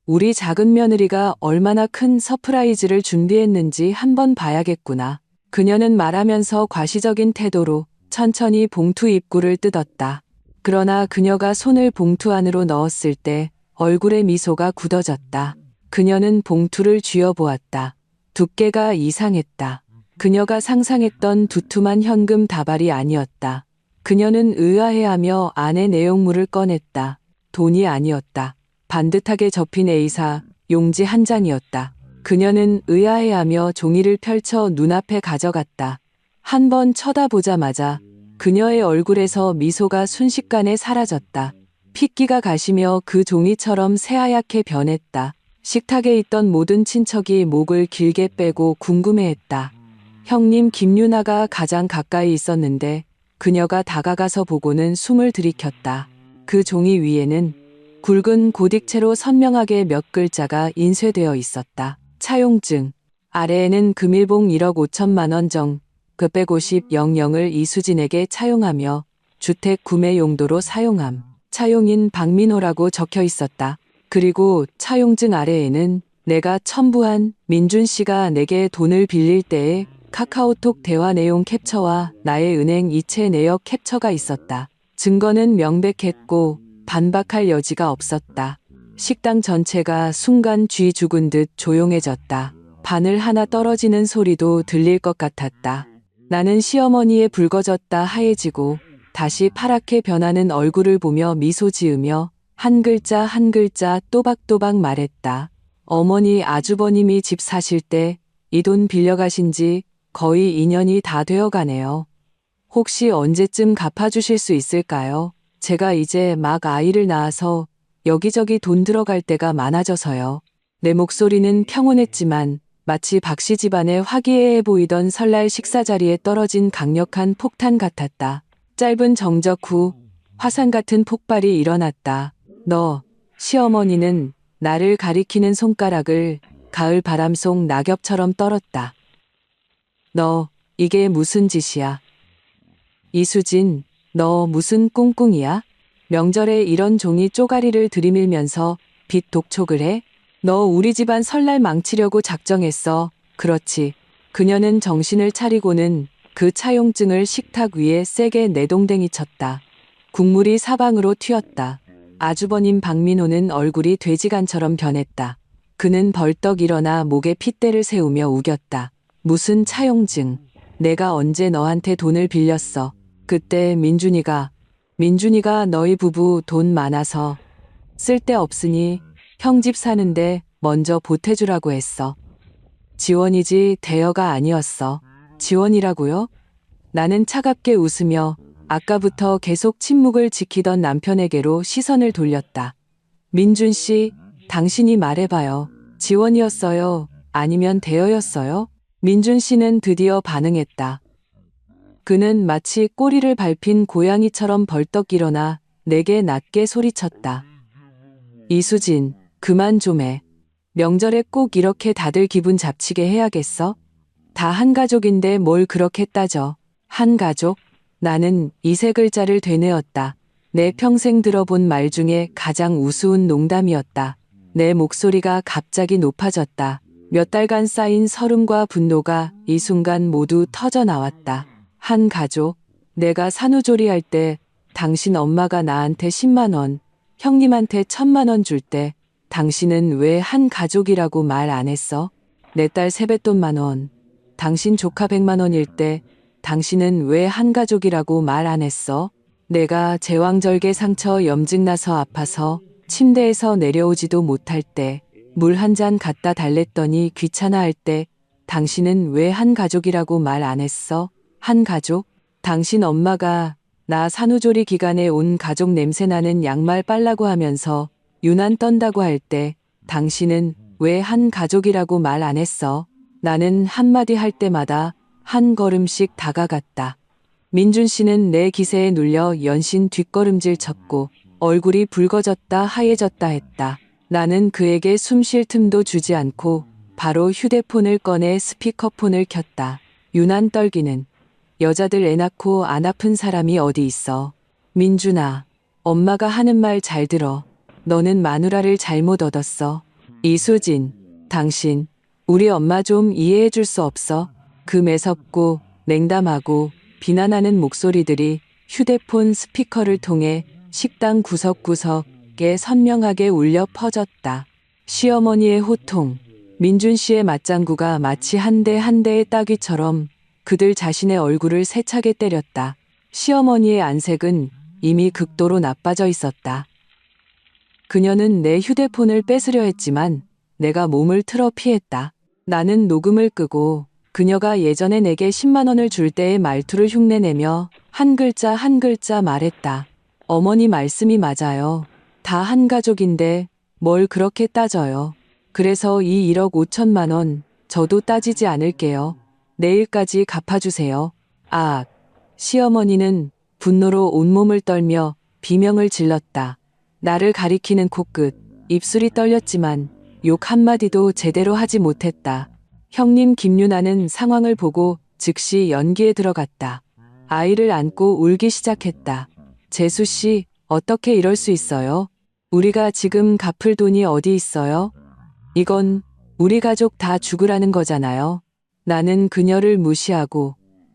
우리 작은 며느리가 얼마나 큰 서프라이즈를 준비했는지 한번 봐야겠구나. 그녀는 말하면서 과시적인 태도로 천천히 봉투 입구를 뜯었다. 그러나 그녀가 손을 봉투 안으로 넣었을 때 얼굴에 미소가 굳어졌다. 그녀는 봉투를 쥐어보았다. 두께가 이상했다. 그녀가 상상했던 두툼한 현금 다발이 아니었다. 그녀는 의아해하며 안의 내용물을 꺼냈다. 돈이 아니었다. 반듯하게 접힌 A사 용지 한 장이었다. 그녀는 의아해하며 종이를 펼쳐 눈앞에 가져갔다. 한 번 쳐다보자마자 그녀의 얼굴에서 미소가 순식간에 사라졌다. 핏기가 가시며 그 종이처럼 새하얗게 변했다. 식탁에 있던 모든 친척이 목을 길게 빼고 궁금해했다. 형님 김유나가 가장 가까이 있었는데 그녀가 다가가서 보고는 숨을 들이켰다. 그 종이 위에는 굵은 고딕체로 선명하게 몇 글자가 인쇄되어 있었다. 차용증. 아래에는 금일봉 1억 5천만 원 정, 그 15000을 이수진에게 차용하며 주택 구매 용도로 사용함. 차용인 박민호라고 적혀 있었다. 그리고 차용증 아래에는 내가 첨부한 민준 씨가 내게 돈을 빌릴 때의 카카오톡 대화 내용 캡처와 나의 은행 이체 내역 캡처가 있었다. 증거는 명백했고 반박할 여지가 없었다. 식당 전체가 순간 쥐 죽은 듯 조용해졌다. 바늘 하나 떨어지는 소리도 들릴 것 같았다. 나는 시어머니의 붉어졌다 하얘지고 다시 파랗게 변하는 얼굴을 보며 미소 지으며 한 글자 한 글자 또박또박 말했다. 어머니 아주버님이 집 사실 때 이 돈 빌려가신 지 거의 2년이 다 되어가네요. 혹시 언제쯤 갚아주실 수 있을까요? 제가 이제 막 아이를 낳아서 여기저기 돈 들어갈 때가 많아져서요. 내 목소리는 평온했지만 마치 박씨 집안에 화기애애 보이던 설날 식사 자리에 떨어진 강력한 폭탄 같았다. 짧은 정적 후 화산 같은 폭발이 일어났다. 너, 시어머니는 나를 가리키는 손가락을 가을 바람 속 낙엽처럼 떨었다. 너, 이게 무슨 짓이야? 이수진, 너 무슨 꿍꿍이야? 명절에 이런 종이 쪼가리를 들이밀면서 빚 독촉을 해? 너 우리 집안 설날 망치려고 작정했어. 그렇지. 그녀는 정신을 차리고는 그 차용증을 식탁 위에 세게 내동댕이 쳤다. 국물이 사방으로 튀었다. 아주버님 박민호는 얼굴이 돼지간처럼 변했다. 그는 벌떡 일어나 목에 핏대를 세우며 우겼다. 무슨 차용증. 내가 언제 너한테 돈을 빌렸어. 그때 민준이가 너희 부부 돈 많아서 쓸데없으니 형 집 사는데 먼저 보태주라고 했어. 지원이지 대여가 아니었어. 지원이라고요? 나는 차갑게 웃으며 아까부터 계속 침묵을 지키던 남편에게로 시선을 돌렸다. 민준 씨, 당신이 말해봐요. 지원이었어요? 아니면 대여였어요? 민준 씨는 드디어 반응했다. 그는 마치 꼬리를 밟힌 고양이처럼 벌떡 일어나 내게 낮게 소리쳤다. 이수진, 그만 좀 해. 명절에 꼭 이렇게 다들 기분 잡치게 해야겠어? 다 한 가족인데 뭘 그렇게 따져. 한 가족? 나는 이 세 글자를 되뇌었다. 내 평생 들어본 말 중에 가장 우스운 농담이었다. 내 목소리가 갑자기 높아졌다. 몇 달간 쌓인 서름과 분노가 이 순간 모두 터져 나왔다. 한 가족. 내가 산후조리할 때 당신 엄마가 나한테 10만 원, 형님한테 1,000만 원 줄 때 당신은 왜 한 가족이라고 말 안 했어? 내 딸 세뱃돈 10,000원, 당신 조카 100만 원일 때 당신은 왜 한 가족이라고 말 안 했어? 내가 제왕절개 상처 염증 나서 아파서 침대에서 내려오지도 못할 때 물 한 잔 갖다 달랬더니 귀찮아할 때 당신은 왜 한 가족이라고 말 안 했어? 한 가족? 당신 엄마가 나 산후조리 기간에 온 가족 냄새나는 양말 빨라고 하면서 유난 떤다고 할 때 당신은 왜 한 가족이라고 말 안 했어? 나는 한마디 할 때마다 한 걸음씩 다가갔다. 민준 씨는 내 기세에 눌려 연신 뒷걸음질 쳤고 얼굴이 붉어졌다 하얘졌다 했다. 나는 그에게 숨 쉴 틈도 주지 않고 바로 휴대폰을 꺼내 스피커폰을 켰다. 유난 떨기는 여자들 애 낳고 안 아픈 사람이 어디 있어. 민준아, 엄마가 하는 말 잘 들어. 너는 마누라를 잘못 얻었어. 이수진, 당신, 우리 엄마 좀 이해해 줄 수 없어? 그 매섭고 냉담하고 비난하는 목소리들이 휴대폰 스피커를 통해 식당 구석구석에 선명하게 울려 퍼졌다. 시어머니의 호통, 민준 씨의 맞장구가 마치 한 대 한 대의 따귀처럼 그들 자신의 얼굴을 세차게 때렸다. 시어머니의 안색은 이미 극도로 나빠져 있었다. 그녀는 내 휴대폰을 뺏으려 했지만 내가 몸을 틀어 피했다. 나는 녹음을 끄고 그녀가 예전에 내게 10만 원을 줄 때의 말투를 흉내내며 한 글자 한 글자 말했다. 어머니 말씀이 맞아요. 다 한 가족인데 뭘 그렇게 따져요. 그래서 이 1억 5천만 원 저도 따지지 않을게요. 내일까지 갚아주세요. 아, 시어머니는 분노로 온몸을 떨며 비명을 질렀다. 나를 가리키는 코끝, 입술이 떨렸지만 욕 한마디도 제대로 하지 못했다. 형님 김유나는 상황을 보고 즉시 연기에 들어갔다. 아이를 안고 울기 시작했다. 재수 씨, 어떻게 이럴 수 있어요? 우리가 지금 갚을 돈이 어디 있어요? 이건 우리 가족 다 죽으라는 거잖아요. 나는 그녀를 무시하고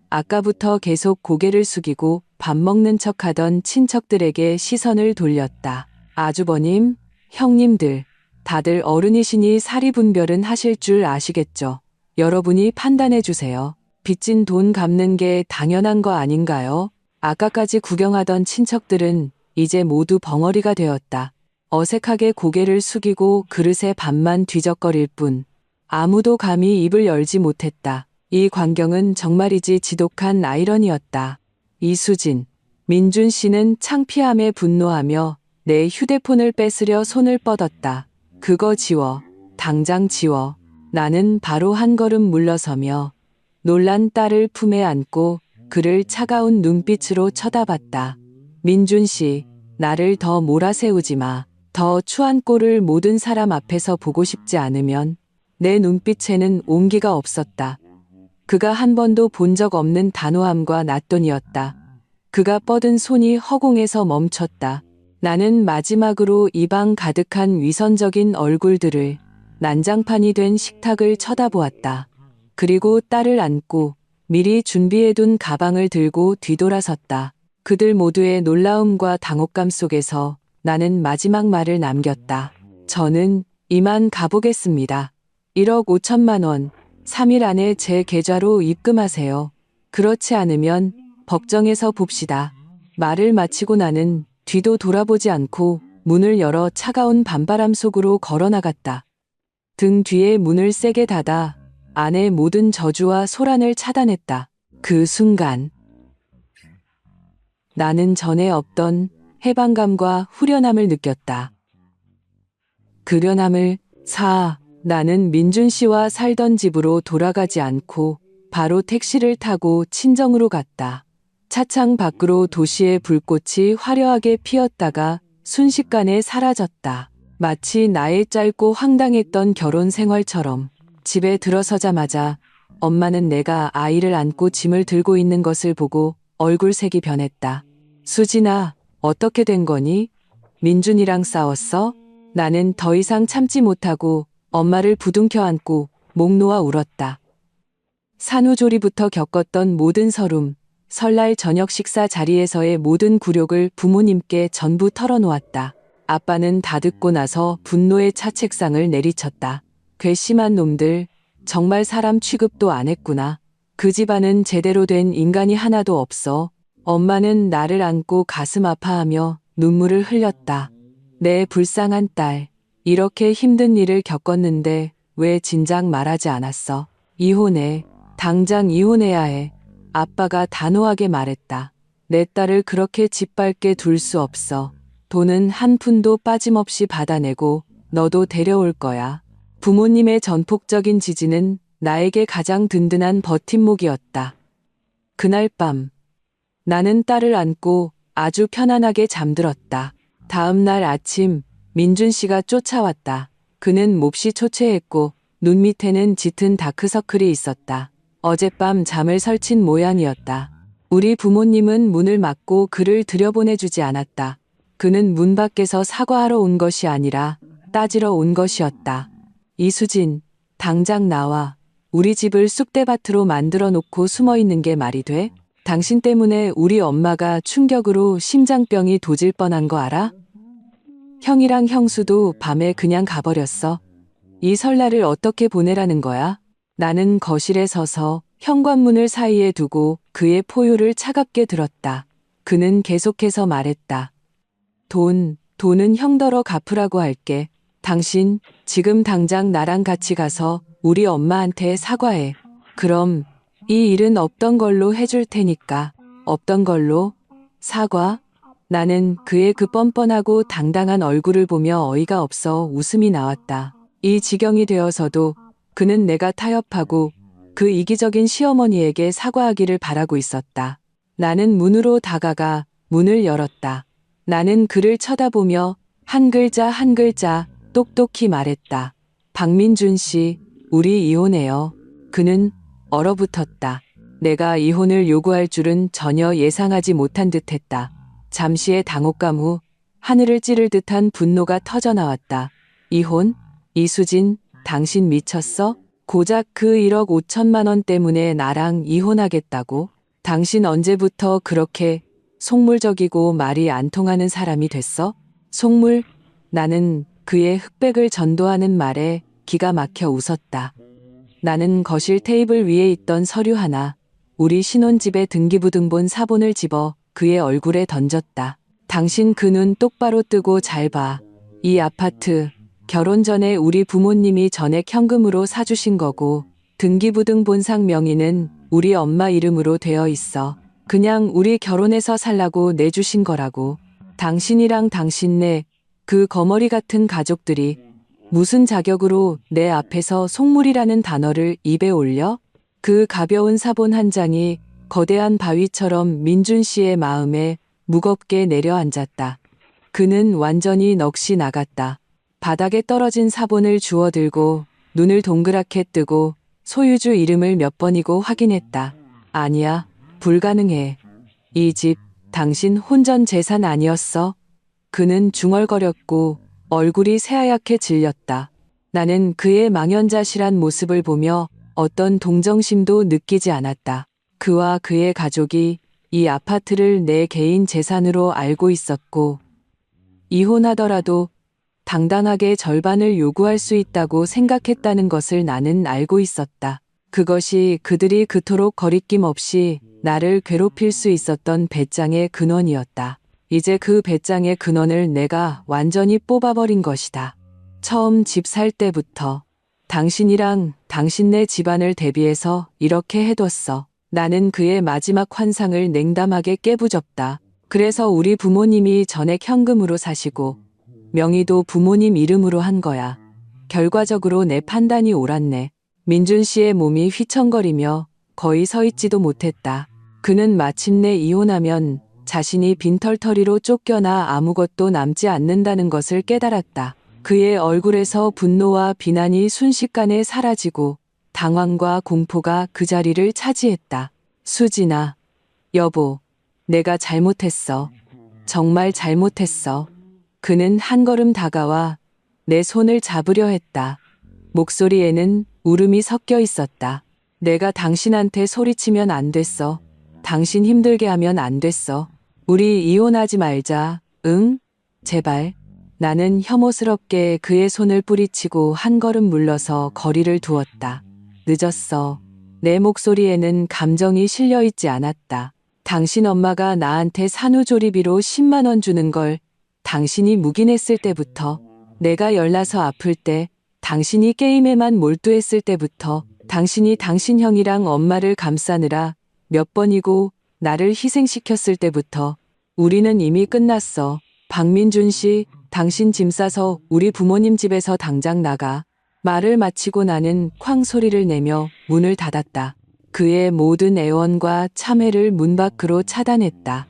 아까부터 계속 고개를 숙이고 밥 먹는 척하던 친척들에게 시선을 돌렸다. 아주버님, 형님들, 다들 어른이시니 사리분별은 하실 줄 아시겠죠? 여러분이 판단해 주세요. 빚진 돈 갚는 게 당연한 거 아닌가요? 아까까지 구경하던 친척들은 이제 모두 벙어리가 되었다. 어색하게 고개를 숙이고 그릇에 밥만 뒤적거릴 뿐 아무도 감히 입을 열지 못했다. 이 광경은 정말이지 지독한 아이러니였다. 이수진, 민준 씨는 창피함에 분노하며 내 휴대폰을 뺏으려 손을 뻗었다. 그거 지워. 당장 지워. 나는 바로 한 걸음 물러서며 놀란 딸을 품에 안고 그를 차가운 눈빛으로 쳐다봤다. 민준 씨, 나를 더 몰아세우지 마. 더 추한 꼴을 모든 사람 앞에서 보고 싶지 않으면 내 눈빛에는 온기가 없었다. 그가 한 번도 본 적 없는 단호함과 낯돈이었다. 그가 뻗은 손이 허공에서 멈췄다. 나는 마지막으로 이 방 가득한 위선적인 얼굴들을 난장판이 된 식탁을 쳐다보았다. 그리고 딸을 안고 미리 준비해둔 가방을 들고 뒤돌아섰다. 그들 모두의 놀라움과 당혹감 속에서 나는 마지막 말을 남겼다. 저는 이만 가보겠습니다. 1억 5천만 원, 3일 안에 제 계좌로 입금하세요. 그렇지 않으면 법정에서 봅시다. 말을 마치고 나는 뒤도 돌아보지 않고 문을 열어 차가운 밤바람 속으로 걸어나갔다. 등 뒤에 문을 세게 닫아 안의 모든 저주와 소란을 차단했다. 그 순간 나는 전에 없던 해방감과 후련함을 느꼈다. 그련함을 나는 민준 씨와 살던 집으로 돌아가지 않고 바로 택시를 타고 친정으로 갔다. 차창 밖으로 도시의 불꽃이 화려하게 피었다가 순식간에 사라졌다. 마치 나의 짧고 황당했던 결혼 생활처럼. 집에 들어서자마자 엄마는 내가 아이를 안고 짐을 들고 있는 것을 보고 얼굴색이 변했다. 수진아, 어떻게 된 거니? 민준이랑 싸웠어? 나는 더 이상 참지 못하고 엄마를 부둥켜 안고 목 놓아 울었다. 산후조리부터 겪었던 모든 서름, 설날 저녁 식사 자리에서의 모든 굴욕을 부모님께 전부 털어놓았다. 아빠는 다 듣고 나서 분노의 차책상을 내리쳤다. 괘씸한 놈들, 정말 사람 취급도 안 했구나. 그 집안은 제대로 된 인간이 하나도 없어. 엄마는 나를 안고 가슴 아파하며 눈물을 흘렸다. 내 불쌍한 딸, 이렇게 힘든 일을 겪었는데 왜 진작 말하지 않았어? 이혼해. 당장 이혼해야 해. 아빠가 단호하게 말했다. 내 딸을 그렇게 짓밟게 둘 수 없어. 돈은 한 푼도 빠짐없이 받아내고 너도 데려올 거야. 부모님의 전폭적인 지지는 나에게 가장 든든한 버팀목이었다. 그날 밤, 나는 딸을 안고 아주 편안하게 잠들었다. 다음 날 아침, 민준 씨가 쫓아왔다. 그는 몹시 초췌했고 눈 밑에는 짙은 다크서클이 있었다. 어젯밤 잠을 설친 모양이었다. 우리 부모님은 문을 막고 그를 들여보내주지 않았다. 그는 문 밖에서 사과하러 온 것이 아니라 따지러 온 것이었다. 이수진, 당장 나와. 우리 집을 쑥대밭으로 만들어 놓고 숨어 있는 게 말이 돼? 당신 때문에 우리 엄마가 충격으로 심장병이 도질 뻔한 거 알아? 형이랑 형수도 밤에 그냥 가버렸어. 이 설날을 어떻게 보내라는 거야? 나는 거실에 서서 현관문을 사이에 두고 그의 포효를 차갑게 들었다. 그는 계속해서 말했다. 돈은 형더러 갚으라고 할게. 당신 지금 당장 나랑 같이 가서 우리 엄마한테 사과해. 그럼 이 일은 없던 걸로 해줄 테니까. 없던 걸로? 사과? 나는 그의 그 뻔뻔하고 당당한 얼굴을 보며 어이가 없어 웃음이 나왔다. 이 지경이 되어서도 그는 내가 타협하고 그 이기적인 시어머니에게 사과하기를 바라고 있었다. 나는 문으로 다가가 문을 열었다. 나는 그를 쳐다보며 한 글자 한 글자 똑똑히 말했다. 박민준 씨, 우리 이혼해요. 그는 얼어붙었다. 내가 이혼을 요구할 줄은 전혀 예상하지 못한 듯했다. 잠시의 당혹감 후 하늘을 찌를 듯한 분노가 터져나왔다. 이혼? 이수진, 당신 미쳤어? 고작 그 1억 5천만 원 때문에 나랑 이혼하겠다고? 당신 언제부터 그렇게 속물적이고 말이 안 통하는 사람이 됐어? 속물? 나는 그의 흑백을 전도하는 말에 기가 막혀 웃었다. 나는 거실 테이블 위에 있던 서류 하나, 우리 신혼집의 등기부등본 사본을 집어 그의 얼굴에 던졌다. 당신 그 눈 똑바로 뜨고 잘 봐. 이 아파트, 결혼 전에 우리 부모님이 전액 현금으로 사주신 거고 등기부등본상 명의는 우리 엄마 이름으로 되어 있어. 그냥 우리 결혼해서 살라고 내주신 거라고. 당신이랑 당신네 그 거머리 같은 가족들이 무슨 자격으로 내 앞에서 속물이라는 단어를 입에 올려? 그 가벼운 사본 한 장이 거대한 바위처럼 민준 씨의 마음에 무겁게 내려앉았다. 그는 완전히 넋이 나갔다. 바닥에 떨어진 사본을 주워들고 눈을 동그랗게 뜨고 소유주 이름을 몇 번이고 확인했다. 아니야, 불가능해. 이 집, 당신 혼전 재산 아니었어? 그는 중얼거렸고 얼굴이 새하얗게 질렸다. 나는 그의 망연자실한 모습을 보며 어떤 동정심도 느끼지 않았다. 그와 그의 가족이 이 아파트를 내 개인 재산으로 알고 있었고 이혼하더라도 당당하게 절반을 요구할 수 있다고 생각했다는 것을 나는 알고 있었다. 그것이 그들이 그토록 거리낌 없이 나를 괴롭힐 수 있었던 배짱의 근원이었다. 이제 그 배짱의 근원을 내가 완전히 뽑아버린 것이다. 처음 집 살 때부터 당신이랑 당신네 집안을 대비해서 이렇게 해뒀어. 나는 그의 마지막 환상을 냉담하게 깨부졌다. 그래서 우리 부모님이 전액 현금으로 사시고 명의도 부모님 이름으로 한 거야. 결과적으로 내 판단이 옳았네. 민준 씨의 몸이 휘청거리며 거의 서 있지도 못했다. 그는 마침내 이혼하면 자신이 빈털터리로 쫓겨나 아무것도 남지 않는다는 것을 깨달았다. 그의 얼굴에서 분노와 비난이 순식간에 사라지고 당황과 공포가 그 자리를 차지했다. 수진아, 여보, 내가 잘못했어. 정말 잘못했어. 그는 한 걸음 다가와 내 손을 잡으려 했다. 목소리에는 울음이 섞여 있었다. 내가 당신한테 소리치면 안 됐어. 당신 힘들게 하면 안 됐어. 우리 이혼하지 말자. 응? 제발. 나는 혐오스럽게 그의 손을 뿌리치고 한 걸음 물러서 거리를 두었다. 늦었어. 내 목소리에는 감정이 실려 있지 않았다. 당신 엄마가 나한테 산후조리비로 10만 원 주는 걸 당신이 묵인했을 때부터, 내가 열나서 아플 때, 당신이 게임에만 몰두했을 때부터, 당신이 당신 형이랑 엄마를 감싸느라 몇 번이고 나를 희생시켰을 때부터 우리는 이미 끝났어. 박민준 씨, 당신 짐 싸서 우리 부모님 집에서 당장 나가. 말을 마치고 나는 쾅 소리를 내며 문을 닫았다. 그의 모든 애원과 참회를 문 밖으로 차단했다.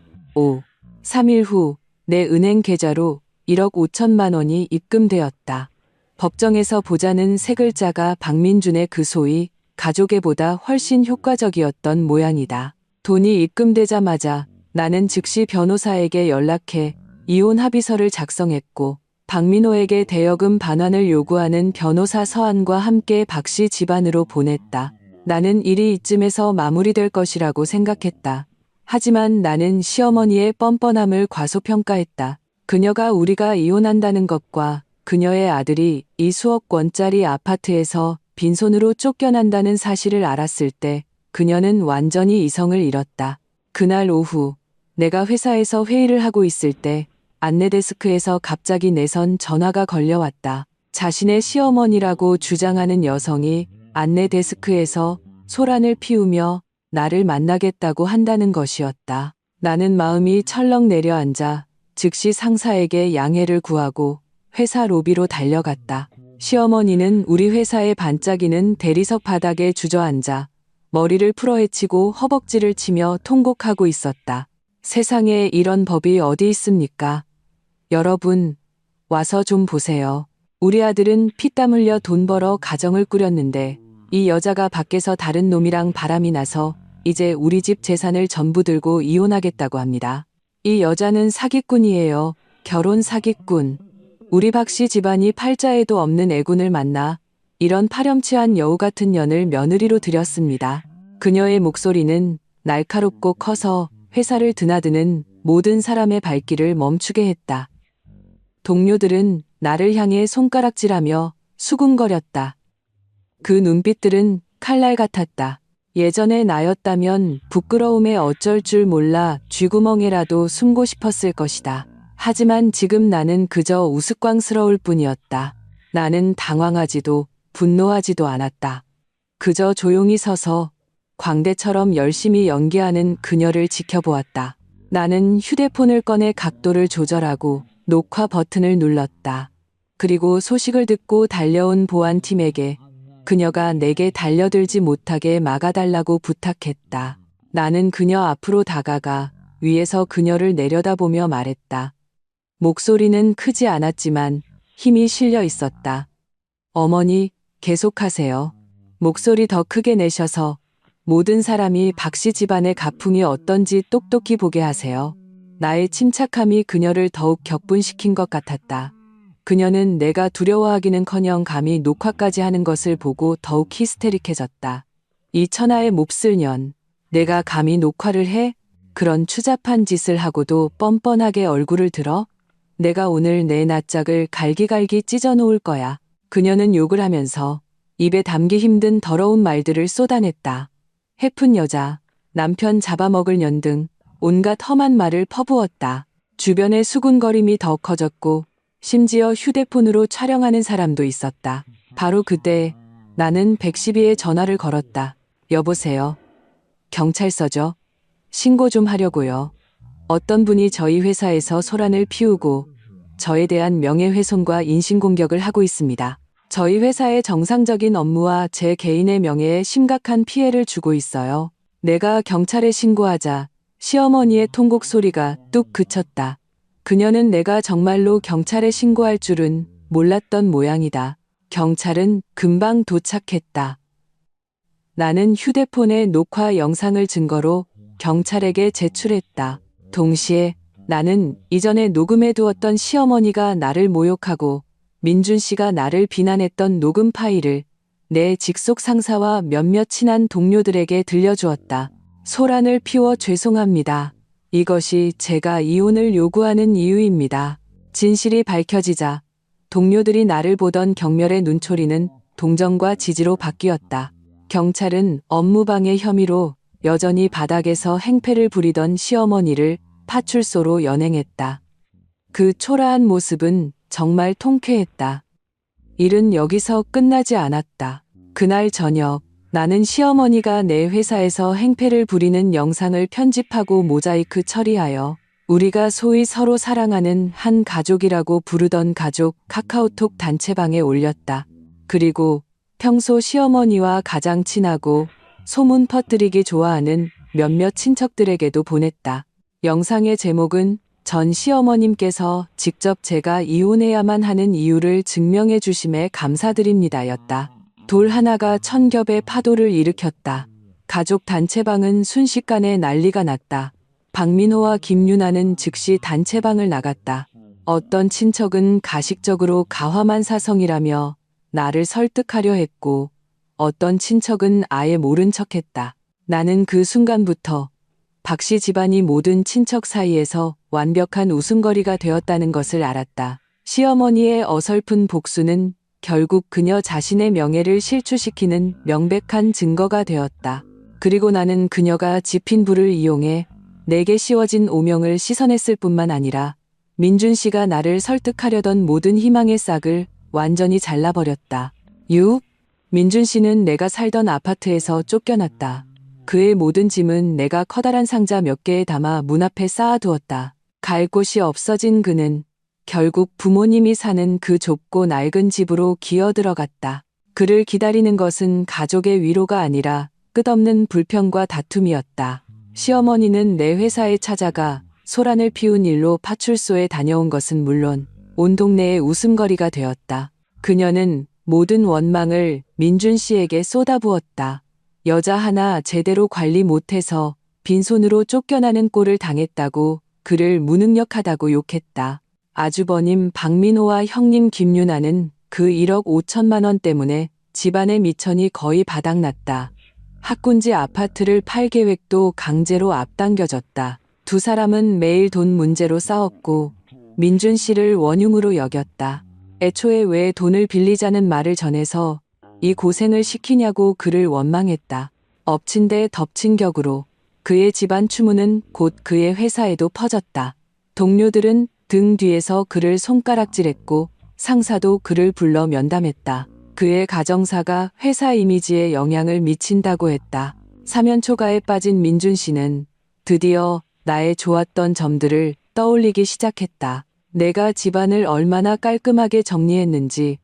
3일 후 내 은행 계좌로 1억 5천만 원이 입금되었다. 법정에서 보자는 세 글자가 박민준의 그 소위 가족애보다 훨씬 효과적이었던 모양이다. 돈이 입금되자마자 나는 즉시 변호사에게 연락해 이혼 합의서를 작성했고 박민호에게 대여금 반환을 요구하는 변호사 서한과 함께 박씨 집안으로 보냈다. 나는 일이 이쯤에서 마무리될 것이라고 생각했다. 하지만 나는 시어머니의 뻔뻔함을 과소평가했다. 그녀가 우리가 이혼한다는 것과 그녀의 아들이 이 수억 원짜리 아파트에서 빈손으로 쫓겨난다는 사실을 알았을 때 그녀는 완전히 이성을 잃었다. 그날 오후 내가 회사에서 회의를 하고 있을 때 안내데스크에서 갑자기 내선 전화가 걸려왔다. 자신의 시어머니라고 주장하는 여성이 안내데스크에서 소란을 피우며 나를 만나겠다고 한다는 것이었다. 나는 마음이 철렁 내려앉아 즉시 상사에게 양해를 구하고 회사 로비로 달려갔다. 시어머니는 우리 회사에 반짝이는 대리석 바닥에 주저앉아 머리를 풀어헤치고 허벅지를 치며 통곡하고 있었다. 세상에 이런 법이 어디 있습니까? 여러분, 와서 좀 보세요. 우리 아들은 피땀 흘려 돈 벌어 가정을 꾸렸는데 이 여자가 밖에서 다른 놈이랑 바람이 나서 이제 우리 집 재산을 전부 들고 이혼하겠다고 합니다. 이 여자는 사기꾼이에요. 결혼 사기꾼. 우리 박씨 집안이 팔자에도 없는 애군을 만나 이런 파렴치한 여우 같은 년을 며느리로 들였습니다. 그녀의 목소리는 날카롭고 커서 회사를 드나드는 모든 사람의 발길을 멈추게 했다. 동료들은 나를 향해 손가락질하며 수군거렸다. 그 눈빛들은 칼날 같았다. 예전에 나였다면 부끄러움에 어쩔 줄 몰라 쥐구멍에라도 숨고 싶었을 것이다. 하지만 지금 나는 그저 우스꽝스러울 뿐이었다. 나는 당황하지도 분노하지도 않았다. 그저 조용히 서서 광대처럼 열심히 연기하는 그녀를 지켜보았다. 나는 휴대폰을 꺼내 각도를 조절하고 녹화 버튼을 눌렀다. 그리고 소식을 듣고 달려온 보안팀에게 그녀가 내게 달려들지 못하게 막아달라고 부탁했다. 나는 그녀 앞으로 다가가 위에서 그녀를 내려다보며 말했다. 목소리는 크지 않았지만 힘이 실려 있었다. 어머니, 계속하세요. 목소리 더 크게 내셔서 모든 사람이 박씨 집안의 가풍이 어떤지 똑똑히 보게 하세요. 나의 침착함이 그녀를 더욱 격분시킨 것 같았다. 그녀는 내가 두려워하기는커녕 감히 녹화까지 하는 것을 보고 더욱 히스테릭해졌다. 이 천하의 몹쓸 년, 내가 감히 녹화를 해? 그런 추잡한 짓을 하고도 뻔뻔하게 얼굴을 들어? 내가 오늘 내 낯짝을 갈기갈기 찢어놓을 거야. 그녀는 욕을 하면서 입에 담기 힘든 더러운 말들을 쏟아냈다. 해픈 여자, 남편 잡아먹을 년 등 온갖 험한 말을 퍼부었다. 주변의 수군거림이 더 커졌고 심지어 휴대폰으로 촬영하는 사람도 있었다. 바로 그때 나는 112에 전화를 걸었다. 여보세요. 경찰서죠? 신고 좀 하려고요. 어떤 분이 저희 회사에서 소란을 피우고 저에 대한 명예훼손과 인신공격을 하고 있습니다. 저희 회사의 정상적인 업무와 제 개인의 명예에 심각한 피해를 주고 있어요. 내가 경찰에 신고하자 시어머니의 통곡 소리가 뚝 그쳤다. 그녀는 내가 정말로 경찰에 신고할 줄은 몰랐던 모양이다. 경찰은 금방 도착했다. 나는 휴대폰에 녹화 영상을 증거로 경찰에게 제출했다. 동시에 나는 이전에 녹음해 두었던 시어머니가 나를 모욕하고 민준 씨가 나를 비난했던 녹음 파일을 내 직속 상사와 몇몇 친한 동료들에게 들려주었다. 소란을 피워 죄송합니다. 이것이 제가 이혼을 요구하는 이유입니다. 진실이 밝혀지자 동료들이 나를 보던 경멸의 눈초리는 동정과 지지로 바뀌었다. 경찰은 업무방해 혐의로 여전히 바닥에서 행패를 부리던 시어머니를 파출소로 연행했다. 그 초라한 모습은 정말 통쾌했다. 일은 여기서 끝나지 않았다. 그날 저녁 나는 시어머니가 내 회사에서 행패를 부리는 영상을 편집하고 모자이크 처리하여 우리가 소위 서로 사랑하는 한 가족이라고 부르던 가족 카카오톡 단체방에 올렸다. 그리고 평소 시어머니와 가장 친하고 소문 퍼뜨리기 좋아하는 몇몇 친척들에게도 보냈다. 영상의 제목은 전 시어머님께서 직접 제가 이혼해야만 하는 이유를 증명해 주심에 감사드립니다였다. 돌 하나가 천겹의 파도를 일으켰다. 가족 단체방은 순식간에 난리가 났다. 박민호와 김유나는 즉시 단체방을 나갔다. 어떤 친척은 가식적으로 가화만 사성이라며 나를 설득하려 했고 어떤 친척은 아예 모른 척했다. 나는 그 순간부터 박씨 집안이 모든 친척 사이에서 완벽한 웃음거리가 되었다는 것을 알았다. 시어머니의 어설픈 복수는 결국 그녀 자신의 명예를 실추시키는 명백한 증거가 되었다. 그리고 나는 그녀가 지핀 불을 이용해 내게 씌워진 오명을 씻어냈을 뿐만 아니라 민준 씨가 나를 설득하려던 모든 희망의 싹을 완전히 잘라버렸다. 민준 씨는 내가 살던 아파트에서 쫓겨났다. 그의 모든 짐은 내가 커다란 상자 몇 개에 담아 문 앞에 쌓아두었다. 갈 곳이 없어진 그는 결국 부모님이 사는 그 좁고 낡은 집으로 기어 들어갔다. 그를 기다리는 것은 가족의 위로가 아니라 끝없는 불평과 다툼이었다. 시어머니는 내 회사에 찾아가 소란을 피운 일로 파출소에 다녀온 것은 물론 온 동네의 웃음거리가 되었다. 그녀는 모든 원망을 민준 씨에게 쏟아부었다. 여자 하나 제대로 관리 못해서 빈손으로 쫓겨나는 꼴을 당했다고 그를 무능력하다고 욕했다. 아주버님 박민호와 형님 김유나는 그 1억 5천만 원 때문에 집안의 미천이 거의 바닥났다. 학군지 아파트를 팔 계획도 강제로 앞당겨졌다. 두 사람은 매일 돈 문제로 싸웠고 민준 씨를 원흉으로 여겼다. 애초에 왜 돈을 빌리자는 말을 전해서 이 고생을 시키냐고 그를 원망했다. 엎친 데 덮친 격으로 그의 집안 추문은 곧 그의 회사에도 퍼졌다. 동료들은 등 뒤에서 그를 손가락질했고 상사도 그를 불러 면담했다. 그의 가정사가 회사 이미지에 영향을 미친다고 했다. 사면초가에 빠진 민준 씨는 드디어 나의 좋았던 점들을 떠올리기 시작했다. 내가 집안을 얼마나 깔끔하게 정리했는지,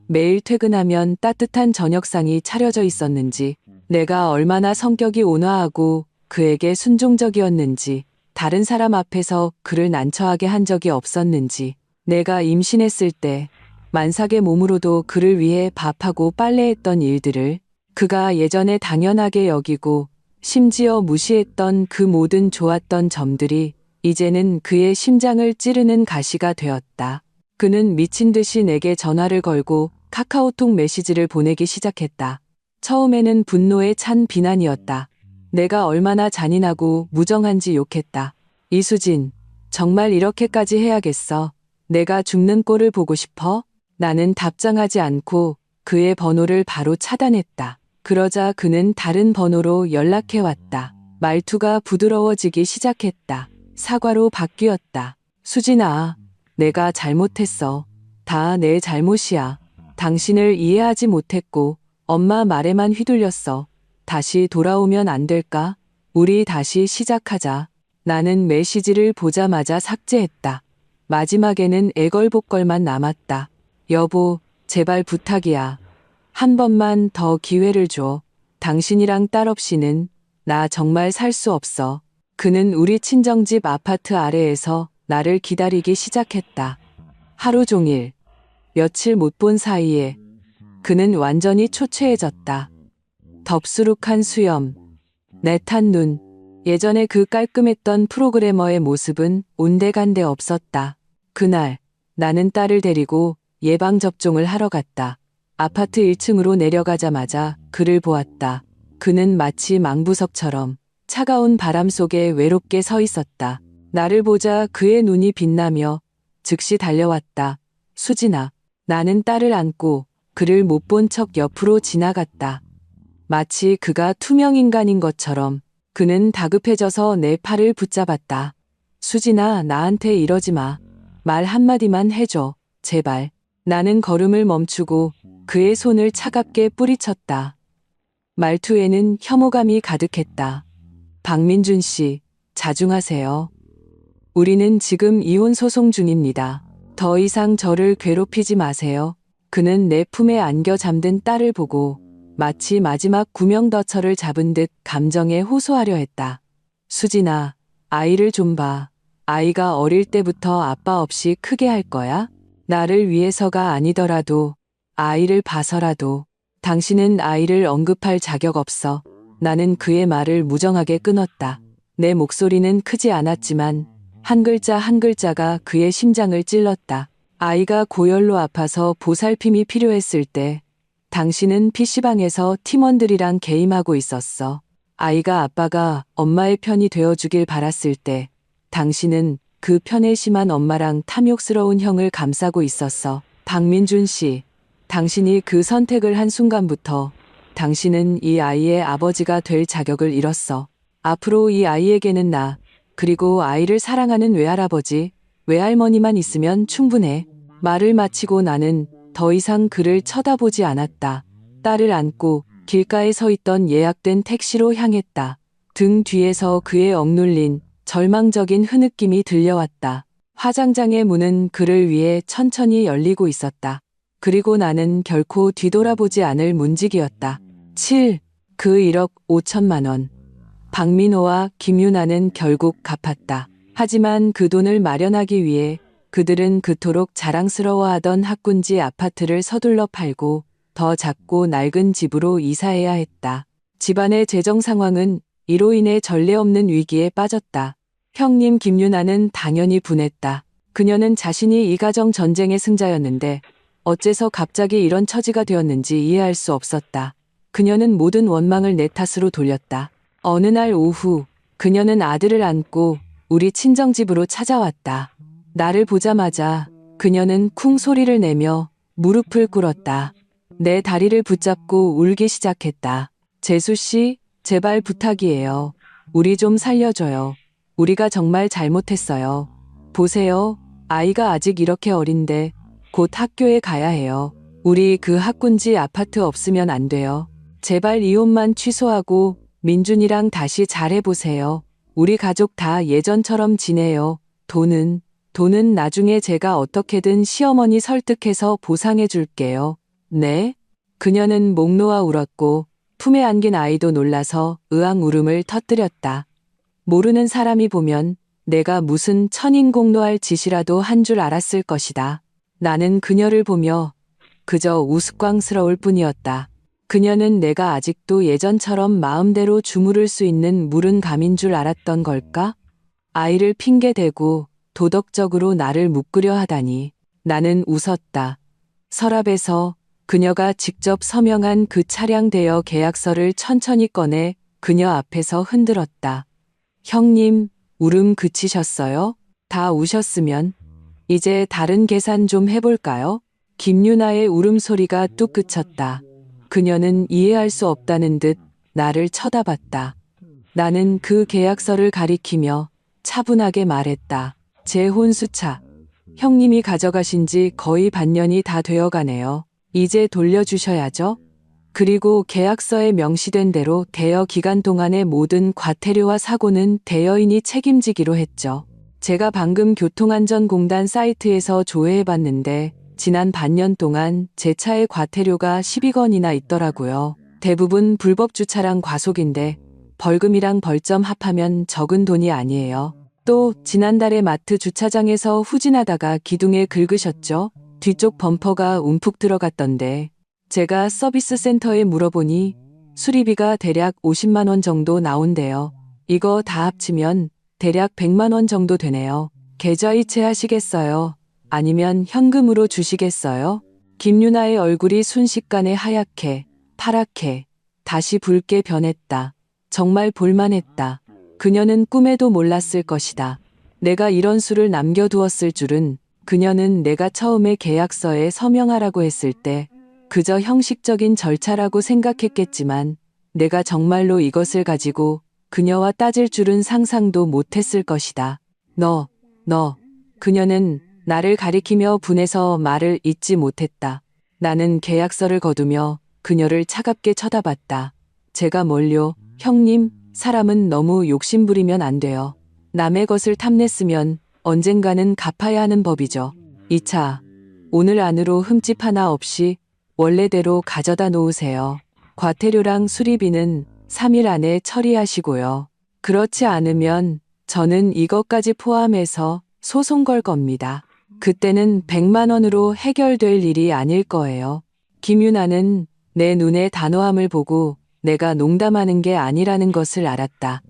매일 퇴근하면 따뜻한 저녁상이 차려져 있었는지, 내가 얼마나 성격이 온화하고 그에게 순종적이었는지, 다른 사람 앞에서 그를 난처하게 한 적이 없었는지, 내가 임신했을 때 만삭의 몸으로도 그를 위해 밥하고 빨래했던 일들을 그가 예전에 당연하게 여기고 심지어 무시했던 그 모든 좋았던 점들이 이제는 그의 심장을 찌르는 가시가 되었다. 그는 미친 듯이 내게 전화를 걸고 카카오톡 메시지를 보내기 시작했다. 처음에는 분노에 찬 비난이었다. 내가 얼마나 잔인하고 무정한지 욕했다. 이수진, 정말 이렇게까지 해야겠어? 내가 죽는 꼴을 보고 싶어? 나는 답장하지 않고 그의 번호를 바로 차단했다. 그러자 그는 다른 번호로 연락해왔다. 말투가 부드러워지기 시작했다. 사과로 바뀌었다. 수진아, 내가 잘못했어. 다 내 잘못이야. 당신을 이해하지 못했고 엄마 말에만 휘둘렸어. 다시 돌아오면 안 될까? 우리 다시 시작하자. 나는 메시지를 보자마자 삭제했다. 마지막에는 애걸복걸만 남았다. 여보, 제발 부탁이야. 한 번만 더 기회를 줘. 당신이랑 딸 없이는 나 정말 살 수 없어. 그는 우리 친정집 아파트 아래에서 나를 기다리기 시작했다. 하루 종일, 며칠 못 본 사이에 그는 완전히 초췌해졌다. 덥수룩한 수염, 내탄 눈, 예전에 그 깔끔했던 프로그래머의 모습은 온데간데 없었다. 그날 나는 딸을 데리고 예방접종을 하러 갔다. 아파트 1층으로 내려가자마자 그를 보았다. 그는 마치 망부석처럼 차가운 바람 속에 외롭게 서 있었다. 나를 보자 그의 눈이 빛나며 즉시 달려왔다. 수진아. 나는 딸을 안고 그를 못 본 척 옆으로 지나갔다. 마치 그가 투명인간인 것처럼 그는 다급해져서 내 팔을 붙잡았다. 수진아, 나한테 이러지 마. 말 한마디만 해줘. 제발. 나는 걸음을 멈추고 그의 손을 차갑게 뿌리쳤다. 말투에는 혐오감이 가득했다. 박민준 씨, 자중하세요. 우리는 지금 이혼 소송 중입니다. 더 이상 저를 괴롭히지 마세요. 그는 내 품에 안겨 잠든 딸을 보고 마치 마지막 구명더처를 잡은 듯 감정에 호소하려 했다. 수진아, 아이를 좀 봐. 아이가 어릴 때부터 아빠 없이 크게 할 거야? 나를 위해서가 아니더라도 아이를 봐서라도. 당신은 아이를 언급할 자격 없어. 나는 그의 말을 무정하게 끊었다. 내 목소리는 크지 않았지만 한 글자 한 글자가 그의 심장을 찔렀다. 아이가 고열로 아파서 보살핌이 필요했을 때 당신은 PC방에서 팀원들이랑 게임하고 있었어. 아이가 아빠가 엄마의 편이 되어주길 바랐을 때 당신은 그 편에 심한 엄마랑 탐욕스러운 형을 감싸고 있었어. 박민준 씨, 당신이 그 선택을 한 순간부터 당신은 이 아이의 아버지가 될 자격을 잃었어. 앞으로 이 아이에게는 나, 그리고 아이를 사랑하는 외할아버지, 외할머니만 있으면 충분해. 말을 마치고 나는 더 이상 그를 쳐다보지 않았다. 딸을 안고 길가에 서 있던 예약된 택시로 향했다. 등 뒤에서 그의 억눌린 절망적인 흐느낌이 들려왔다. 화장장의 문은 그를 위해 천천히 열리고 있었다. 그리고 나는 결코 뒤돌아보지 않을 문지기였다. 7. 그 1억 5천만 원. 박민호와 김유나는 결국 갚았다. 하지만 그 돈을 마련하기 위해 그들은 그토록 자랑스러워하던 학군지 아파트를 서둘러 팔고 더 작고 낡은 집으로 이사해야 했다. 집안의 재정 상황은 이로 인해 전례 없는 위기에 빠졌다. 형님 김유나는 당연히 분했다. 그녀는 자신이 이 가정 전쟁의 승자였는데 어째서 갑자기 이런 처지가 되었는지 이해할 수 없었다. 그녀는 모든 원망을 내 탓으로 돌렸다. 어느 날 오후 그녀는 아들을 안고 우리 친정집으로 찾아왔다. 나를 보자마자 그녀는 쿵 소리를 내며 무릎을 꿇었다. 내 다리를 붙잡고 울기 시작했다. 재수 씨, 제발 부탁이에요. 우리 좀 살려줘요. 우리가 정말 잘못했어요. 보세요. 아이가 아직 이렇게 어린데 곧 학교에 가야 해요. 우리 그 학군지 아파트 없으면 안 돼요. 제발 이혼만 취소하고 민준이랑 다시 잘해보세요. 우리 가족 다 예전처럼 지내요. 돈은 나중에 제가 어떻게든 시어머니 설득해서 보상해줄게요. 네? 그녀는 목 놓아 울었고 품에 안긴 아이도 놀라서 으앙 울음을 터뜨렸다. 모르는 사람이 보면 내가 무슨 천인공노할 짓이라도 한 줄 알았을 것이다. 나는 그녀를 보며 그저 우스꽝스러울 뿐이었다. 그녀는 내가 아직도 예전처럼 마음대로 주무를 수 있는 무른 감인 줄 알았던 걸까? 아이를 핑계대고 도덕적으로 나를 묶으려 하다니. 나는 웃었다. 서랍에서 그녀가 직접 서명한 그 차량 대여 계약서를 천천히 꺼내 그녀 앞에서 흔들었다. 형님, 울음 그치셨어요? 다 우셨으면 이제 다른 계산 좀 해볼까요? 김유나의 울음소리가 뚝 그쳤다. 그녀는 이해할 수 없다는 듯 나를 쳐다봤다. 나는 그 계약서를 가리키며 차분하게 말했다. 제 혼수차. 형님이 가져가신 지 거의 반년이 다 되어가네요. 이제 돌려주셔야죠. 그리고 계약서에 명시된 대로 대여 기간 동안의 모든 과태료와 사고는 대여인이 책임지기로 했죠. 제가 방금 교통안전공단 사이트에서 조회해봤는데 지난 반년 동안 제 차의 과태료가 12건이나 있더라고요. 대부분 불법 주차랑 과속인데 벌금이랑 벌점 합하면 적은 돈이 아니에요. 또 지난달에 마트 주차장에서 후진하다가 기둥에 긁으셨죠? 뒤쪽 범퍼가 움푹 들어갔던데 제가 서비스 센터에 물어보니 수리비가 대략 50만 원 정도 나온대요. 이거 다 합치면 대략 100만 원 정도 되네요. 계좌이체 하시겠어요? 아니면 현금으로 주시겠어요? 김유나의 얼굴이 순식간에 하얗게, 파랗게, 다시 붉게 변했다. 정말 볼만했다. 그녀는 꿈에도 몰랐을 것이다. 내가 이런 수를 남겨두었을 줄은. 그녀는 내가 처음에 계약서에 서명하라고 했을 때 그저 형식적인 절차라고 생각했겠지만 내가 정말로 이것을 가지고 그녀와 따질 줄은 상상도 못했을 것이다. 너. 그녀는 나를 가리키며 분해서 말을 잇지 못했다. 나는 계약서를 거두며 그녀를 차갑게 쳐다봤다. 제가 뭘요? 형님, 사람은 너무 욕심부리면 안 돼요. 남의 것을 탐냈으면 언젠가는 갚아야 하는 법이죠. 2차. 오늘 안으로 흠집 하나 없이 원래대로 가져다 놓으세요. 과태료랑 수리비는 3일 안에 처리하시고요. 그렇지 않으면 저는 이것까지 포함해서 소송 걸 겁니다. 그때는 100만 원으로 해결될 일이 아닐 거예요. 김유나는 내 눈의 단호함을 보고 내가 농담하는 게 아니라는 것을 알았다.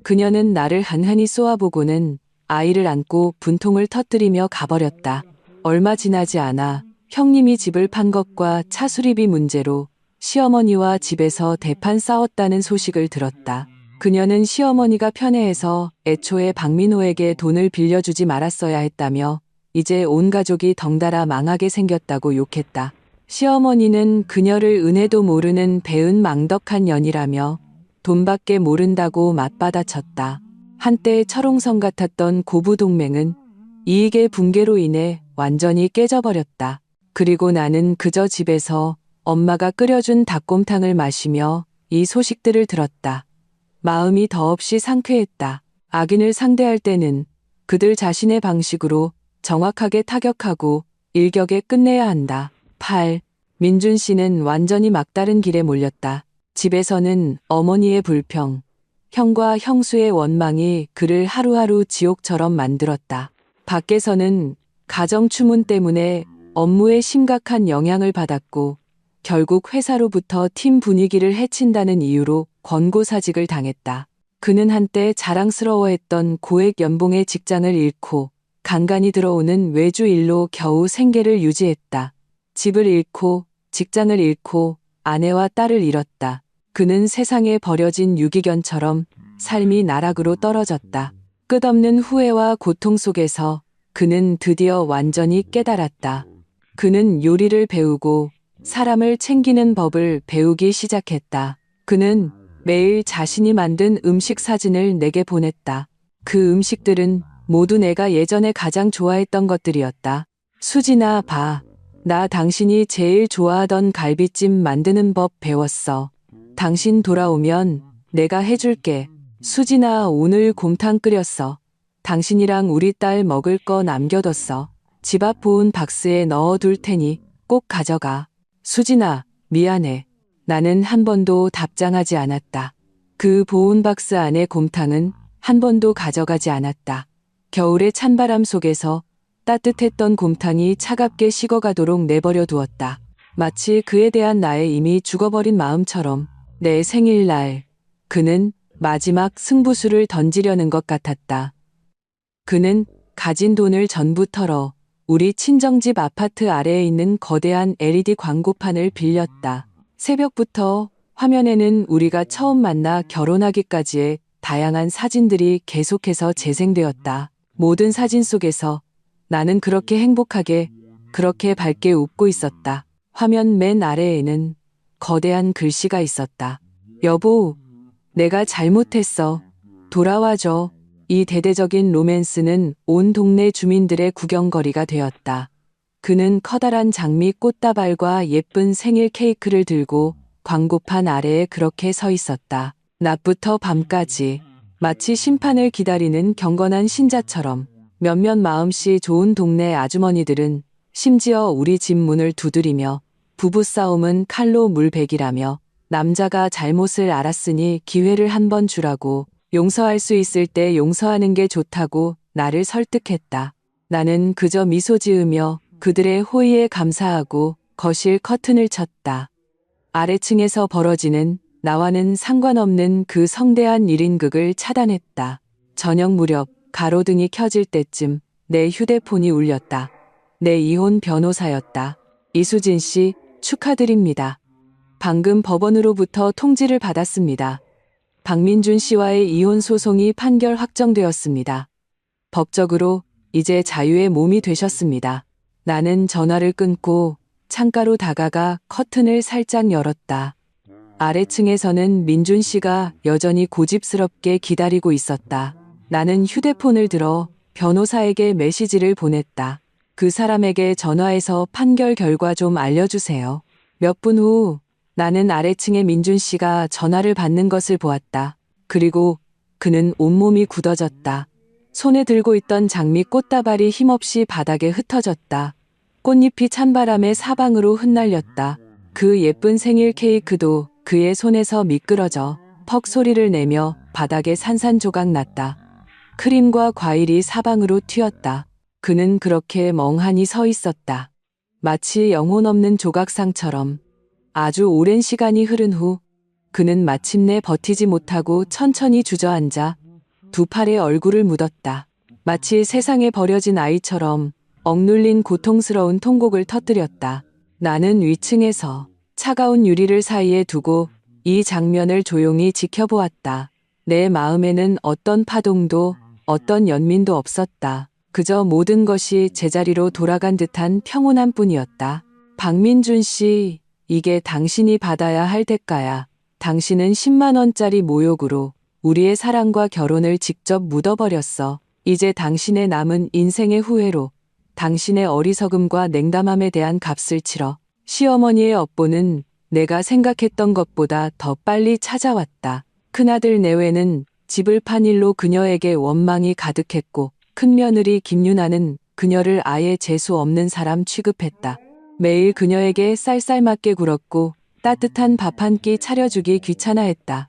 그녀는 나를 한한히 쏘아보고는 아이를 안고 분통을 터뜨리며 가버렸다. 얼마 지나지 않아 형님이 집을 판 것과 차 수리비 문제로 시어머니와 집에서 대판 싸웠다는 소식을 들었다. 그녀는 시어머니가 편애해서 애초에 박민호에게 돈을 빌려주지 말았어야 했다며 이제 온 가족이 덩달아 망하게 생겼다고 욕했다. 시어머니는 그녀를 은혜도 모르는 배은망덕한 년이라며 돈밖에 모른다고 맞받아쳤다. 한때 철옹성 같았던 고부동맹은 이익의 붕괴로 인해 완전히 깨져버렸다. 그리고 나는 그저 집에서 엄마가 끓여준 닭곰탕을 마시며 이 소식들을 들었다. 마음이 더없이 상쾌했다. 악인을 상대할 때는 그들 자신의 방식으로 정확하게 타격하고 일격에 끝내야 한다. 8. 민준 씨는 완전히 막다른 길에 몰렸다. 집에서는 어머니의 불평, 형과 형수의 원망이 그를 하루하루 지옥처럼 만들었다. 밖에서는 가정 추문 때문에 업무에 심각한 영향을 받았고 결국 회사로부터 팀 분위기를 해친다는 이유로 권고사직을 당했다. 그는 한때 자랑스러워했던 고액 연봉의 직장을 잃고 간간히 들어오는 외주 일로 겨우 생계를 유지했다. 집을 잃고 직장을 잃고 아내와 딸을 잃었다. 그는 세상에 버려진 유기견처럼 삶이 나락으로 떨어졌다. 끝없는 후회와 고통 속에서 그는 드디어 완전히 깨달았다. 그는 요리를 배우고 사람을 챙기는 법을 배우기 시작했다. 그는 매일 자신이 만든 음식 사진을 내게 보냈다. 그 음식들은 모두 내가 예전에 가장 좋아했던 것들이었다. 수진아, 봐. 나 당신이 제일 좋아하던 갈비찜 만드는 법 배웠어. 당신 돌아오면 내가 해줄게. 수진아, 오늘 곰탕 끓였어. 당신이랑 우리 딸 먹을 거 남겨뒀어. 집 앞 보온 박스에 넣어둘 테니 꼭 가져가. 수진아, 미안해. 나는 한 번도 답장하지 않았다. 그 보온 박스 안의 곰탕은 한 번도 가져가지 않았다. 겨울의 찬바람 속에서 따뜻했던 곰탕이 차갑게 식어가도록 내버려 두었다. 마치 그에 대한 나의 이미 죽어버린 마음처럼 내 생일날 그는 마지막 승부수를 던지려는 것 같았다. 그는 가진 돈을 전부 털어 우리 친정집 아파트 아래에 있는 거대한 LED 광고판을 빌렸다. 새벽부터 화면에는 우리가 처음 만나 결혼하기까지의 다양한 사진들이 계속해서 재생되었다. 모든 사진 속에서 나는 그렇게 행복하게, 그렇게 밝게 웃고 있었다. 화면 맨 아래에는 거대한 글씨가 있었다. 여보, 내가 잘못했어. 돌아와줘. 이 대대적인 로맨스는 온 동네 주민들의 구경거리가 되었다. 그는 커다란 장미 꽃다발과 예쁜 생일 케이크를 들고 광고판 아래에 그렇게 서 있었다. 낮부터 밤까지 마치 심판을 기다리는 경건한 신자처럼. 몇몇 마음씨 좋은 동네 아주머니들은 심지어 우리 집 문을 두드리며 부부싸움은 칼로 물베기라며 남자가 잘못을 알았으니 기회를 한 번 주라고, 용서할 수 있을 때 용서하는 게 좋다고 나를 설득했다. 나는 그저 미소 지으며 그들의 호의에 감사하고 거실 커튼을 쳤다. 아래층에서 벌어지는 나와는 상관없는 그 성대한 1인극을 차단했다. 저녁 무렵 가로등이 켜질 때쯤 내 휴대폰이 울렸다. 내 이혼 변호사였다. 이수진 씨, 축하드립니다. 방금 법원으로부터 통지를 받았습니다. 박민준 씨와의 이혼 소송이 판결 확정되었습니다. 법적으로 이제 자유의 몸이 되셨습니다. 나는 전화를 끊고 창가로 다가가 커튼을 살짝 열었다. 아래층에서는 민준 씨가 여전히 고집스럽게 기다리고 있었다. 나는 휴대폰을 들어 변호사에게 메시지를 보냈다. 그 사람에게 전화해서 판결 결과 좀 알려주세요. 몇 분 후 나는 아래층의 민준 씨가 전화를 받는 것을 보았다. 그리고 그는 온몸이 굳어졌다. 손에 들고 있던 장미 꽃다발이 힘없이 바닥에 흩어졌다. 꽃잎이 찬바람에 사방으로 흩날렸다. 그 예쁜 생일 케이크도 그의 손에서 미끄러져 퍽 소리를 내며 바닥에 산산조각 났다. 크림과 과일이 사방으로 튀었다. 그는 그렇게 멍하니 서 있었다. 마치 영혼 없는 조각상처럼. 아주 오랜 시간이 흐른 후 그는 마침내 버티지 못하고 천천히 주저앉아 두 팔에 얼굴을 묻었다. 마치 세상에 버려진 아이처럼 억눌린 고통스러운 통곡을 터뜨렸다. 나는 위층에서 차가운 유리를 사이에 두고 이 장면을 조용히 지켜보았다. 내 마음에는 어떤 파동도 어떤 연민도 없었다. 그저 모든 것이 제자리로 돌아간 듯한 평온함 뿐이었다. 박민준 씨, 이게 당신이 받아야 할 대가야. 당신은 10만 원짜리 모욕으로 우리의 사랑과 결혼을 직접 묻어버렸어. 이제 당신의 남은 인생의 후회로 당신의 어리석음과 냉담함에 대한 값을 치러. 시어머니의 업보는 내가 생각했던 것보다 더 빨리 찾아왔다. 큰아들 내외는 집을 판 일로 그녀에게 원망이 가득했고 큰며느리 김유나는 그녀를 아예 재수 없는 사람 취급했다. 매일 그녀에게 쌀쌀맞게 굴었고 따뜻한 밥 한 끼 차려주기 귀찮아했다.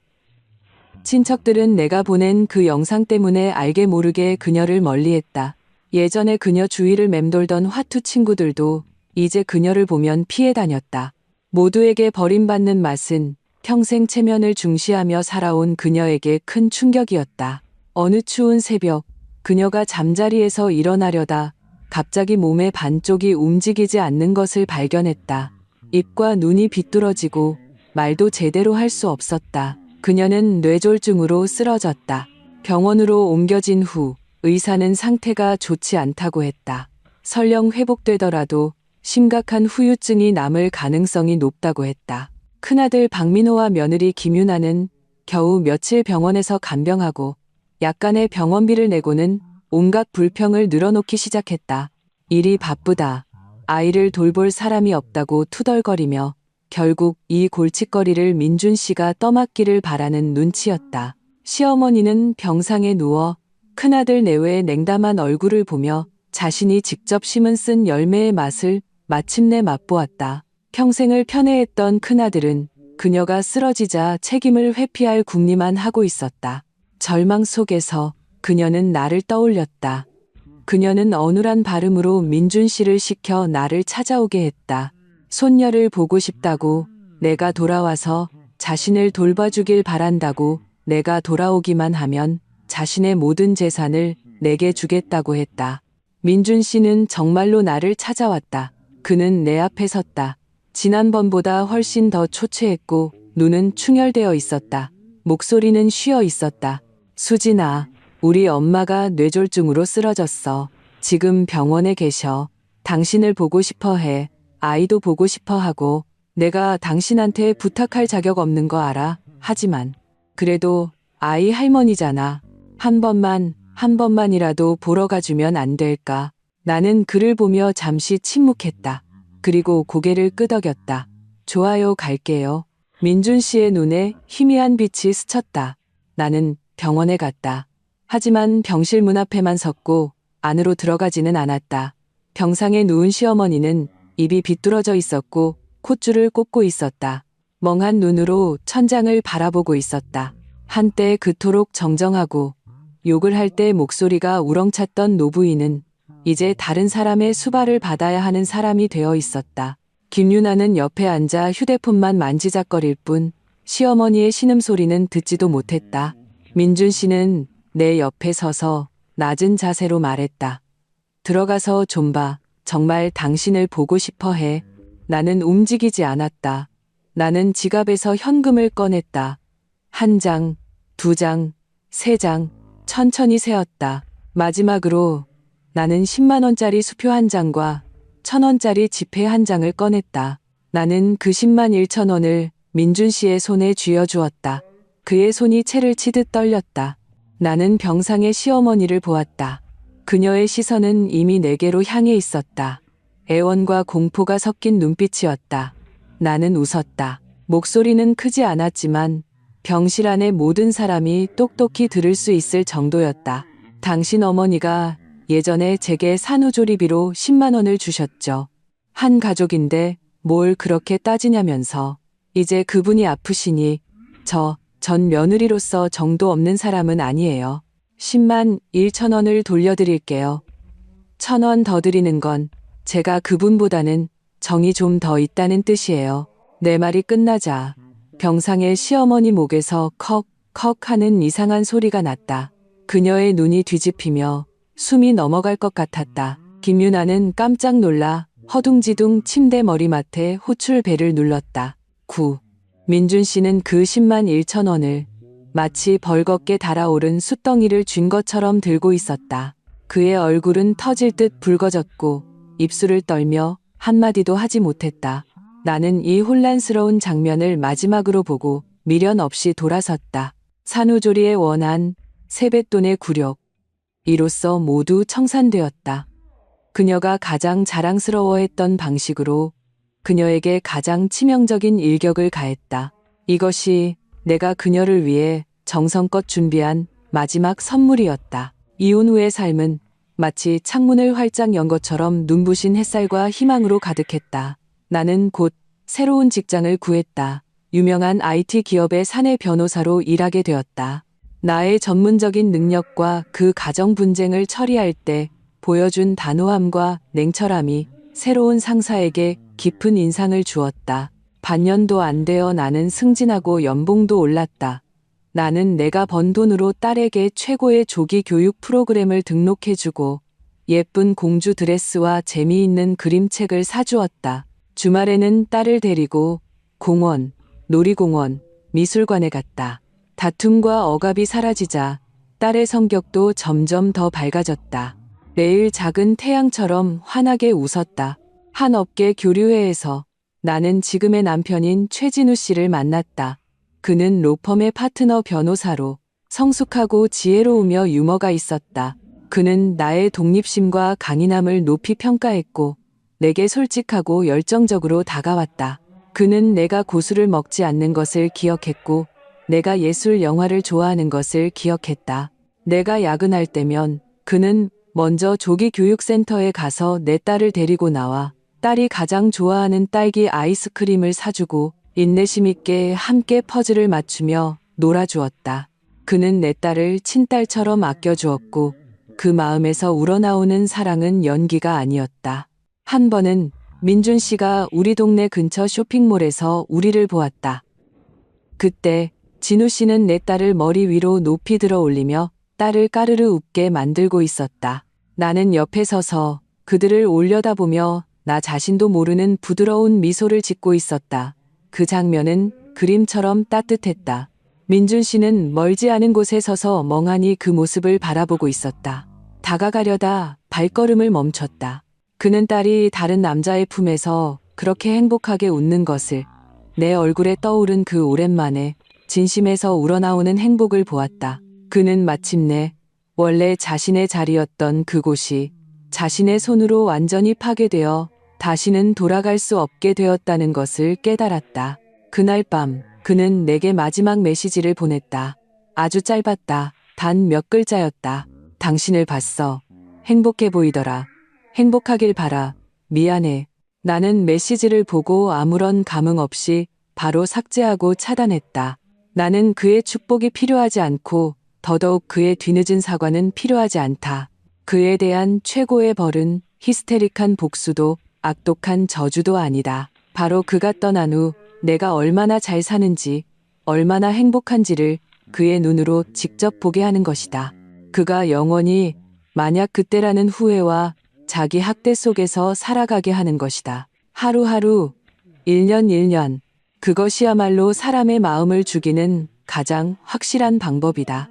친척들은 내가 보낸 그 영상 때문에 알게 모르게 그녀를 멀리했다. 예전에 그녀 주위를 맴돌던 화투 친구들도 이제 그녀를 보면 피해 다녔다. 모두에게 버림받는 맛은 평생 체면을 중시하며 살아온 그녀에게 큰 충격이었다. 어느 추운 새벽 그녀가 잠자리에서 일어나려다 갑자기 몸의 반쪽이 움직이지 않는 것을 발견했다. 입과 눈이 비뚤어지고 말도 제대로 할 수 없었다. 그녀는 뇌졸중으로 쓰러졌다. 병원으로 옮겨진 후 의사는 상태가 좋지 않다고 했다. 설령 회복되더라도 심각한 후유증이 남을 가능성이 높다고 했다. 큰아들 박민호와 며느리 김유나는 겨우 며칠 병원에서 간병하고 약간의 병원비를 내고는 온갖 불평을 늘어놓기 시작했다. 일이 바쁘다. 아이를 돌볼 사람이 없다고 투덜거리며 결국 이 골칫거리를 민준 씨가 떠맡기를 바라는 눈치였다. 시어머니는 병상에 누워 큰아들 내외의 냉담한 얼굴을 보며 자신이 직접 심은 쓴 열매의 맛을 마침내 맛보았다. 평생을 편애했던 큰아들은 그녀가 쓰러지자 책임을 회피할 궁리만 하고 있었다. 절망 속에서 그녀는 나를 떠올렸다. 그녀는 어눌한 발음으로 민준 씨를 시켜 나를 찾아오게 했다. 손녀를 보고 싶다고, 내가 돌아와서 자신을 돌봐주길 바란다고, 내가 돌아오기만 하면 자신의 모든 재산을 내게 주겠다고 했다. 민준 씨는 정말로 나를 찾아왔다. 그는 내 앞에 섰다. 지난번보다 훨씬 더 초췌했고 눈은 충혈되어 있었다. 목소리는 쉬어 있었다. 수진아, 우리 엄마가 뇌졸중으로 쓰러졌어. 지금 병원에 계셔. 당신을 보고 싶어 해. 아이도 보고 싶어 하고. 내가 당신한테 부탁할 자격 없는 거 알아. 하지만 그래도 아이 할머니잖아. 한 번만이라도 보러 가주면 안 될까? 나는 그를 보며 잠시 침묵했다. 그리고 고개를 끄덕였다. 좋아요, 갈게요. 민준 씨의 눈에 희미한 빛이 스쳤다. 나는 병원에 갔다. 하지만 병실 문 앞에만 섰고 안으로 들어가지는 않았다. 병상에 누운 시어머니는 입이 비뚤어져 있었고 콧줄을 꼽고 있었다. 멍한 눈으로 천장을 바라보고 있었다. 한때 그토록 정정하고 욕을 할 때 목소리가 우렁찼던 노부인은 이제 다른 사람의 수발을 받아야 하는 사람이 되어 있었다. 김유나는 옆에 앉아 휴대폰만 만지작거릴 뿐 시어머니의 신음소리는 듣지도 못했다. 민준 씨는 내 옆에 서서 낮은 자세로 말했다. 들어가서 좀 봐. 정말 당신을 보고 싶어 해. 나는 움직이지 않았다. 나는 지갑에서 현금을 꺼냈다. 1장, 2장, 3장, 천천히 세었다. 마지막으로 나는 10만 원짜리 수표 1장과 1,000원짜리 지폐 1장을 꺼냈다. 나는 그 10만 1천 원을 민준 씨의 손에 쥐어주었다. 그의 손이 채를 치듯 떨렸다. 나는 병상의 시어머니를 보았다. 그녀의 시선은 이미 내게로 향해 있었다. 애원과 공포가 섞인 눈빛이었다. 나는 웃었다. 목소리는 크지 않았지만 병실 안의 모든 사람이 똑똑히 들을 수 있을 정도였다. 당신 어머니가 예전에 제게 산후조리비로 10만 원을 주셨죠. 한 가족인데 뭘 그렇게 따지냐면서. 이제 그분이 아프시니 전 며느리로서 정도 없는 사람은 아니에요. 10만 1천 원을 돌려드릴게요. 1,000원 더 드리는 건 제가 그분보다는 정이 좀 더 있다는 뜻이에요. 내 말이 끝나자 병상의 시어머니 목에서 컥컥 하는 이상한 소리가 났다. 그녀의 눈이 뒤집히며 숨이 넘어갈 것 같았다. 김유나는 깜짝 놀라 허둥지둥 침대 머리맡에 호출벨을 눌렀다. 9. 민준 씨는 그 10만 1천 원을 마치 벌겋게 달아오른 숫덩이를 쥔 것처럼 들고 있었다. 그의 얼굴은 터질 듯 붉어졌고 입술을 떨며 한마디도 하지 못했다. 나는 이 혼란스러운 장면을 마지막으로 보고 미련 없이 돌아섰다. 산후조리의 원한, 세뱃돈의 굴욕. 이로써 모두 청산되었다. 그녀가 가장 자랑스러워했던 방식으로 그녀에게 가장 치명적인 일격을 가했다. 이것이 내가 그녀를 위해 정성껏 준비한 마지막 선물이었다. 이혼 후의 삶은 마치 창문을 활짝 연 것처럼 눈부신 햇살과 희망으로 가득했다. 나는 곧 새로운 직장을 구했다. 유명한 IT 기업의 사내 변호사로 일하게 되었다. 나의 전문적인 능력과 그 가정 분쟁을 처리할 때 보여준 단호함과 냉철함이 새로운 상사에게 깊은 인상을 주었다. 반년도 안 되어 나는 승진하고 연봉도 올랐다. 나는 내가 번 돈으로 딸에게 최고의 조기 교육 프로그램을 등록해주고 예쁜 공주 드레스와 재미있는 그림책을 사주었다. 주말에는 딸을 데리고 공원, 놀이공원, 미술관에 갔다. 다툼과 억압이 사라지자 딸의 성격도 점점 더 밝아졌다. 매일 작은 태양처럼 환하게 웃었다. 한 업계 교류회에서 나는 지금의 남편인 최진우 씨를 만났다. 그는 로펌의 파트너 변호사로 성숙하고 지혜로우며 유머가 있었다. 그는 나의 독립심과 강인함을 높이 평가했고 내게 솔직하고 열정적으로 다가왔다. 그는 내가 고수를 먹지 않는 것을 기억했고 내가 예술 영화를 좋아하는 것을 기억했다. 내가 야근할 때면 그는 먼저 조기 교육센터에 가서 내 딸을 데리고 나와 딸이 가장 좋아하는 딸기 아이스크림을 사주고 인내심 있게 함께 퍼즐을 맞추며 놀아주었다. 그는 내 딸을 친딸처럼 아껴주었고 그 마음에서 우러나오는 사랑은 연기가 아니었다. 한 번은 민준 씨가 우리 동네 근처 쇼핑몰에서 우리를 보았다. 그때 진우 씨는 내 딸을 머리 위로 높이 들어 올리며 딸을 까르르 웃게 만들고 있었다. 나는 옆에 서서 그들을 올려다보며 나 자신도 모르는 부드러운 미소를 짓고 있었다. 그 장면은 그림처럼 따뜻했다. 민준 씨는 멀지 않은 곳에 서서 멍하니 그 모습을 바라보고 있었다. 다가가려다 발걸음을 멈췄다. 그는 딸이 다른 남자의 품에서 그렇게 행복하게 웃는 것을, 내 얼굴에 떠오른 그 오랜만에 진심에서 우러나오는 행복을 보았다. 그는 마침내 원래 자신의 자리였던 그곳이 자신의 손으로 완전히 파괴되어 다시는 돌아갈 수 없게 되었다는 것을 깨달았다. 그날 밤 그는 내게 마지막 메시지를 보냈다. 아주 짧았다. 단 몇 글자였다. 당신을 봤어. 행복해 보이더라. 행복하길 바라. 미안해. 나는 메시지를 보고 아무런 감흥 없이 바로 삭제하고 차단했다. 나는 그의 축복이 필요하지 않고 더더욱 그의 뒤늦은 사과는 필요하지 않다. 그에 대한 최고의 벌은 히스테릭한 복수도 악독한 저주도 아니다. 바로 그가 떠난 후 내가 얼마나 잘 사는지, 얼마나 행복한지를 그의 눈으로 직접 보게 하는 것이다. 그가 영원히 만약 그때라는 후회와 자기 학대 속에서 살아가게 하는 것이다. 하루하루, 1년 1년, 그것이야말로 사람의 마음을 죽이는 가장 확실한 방법이다.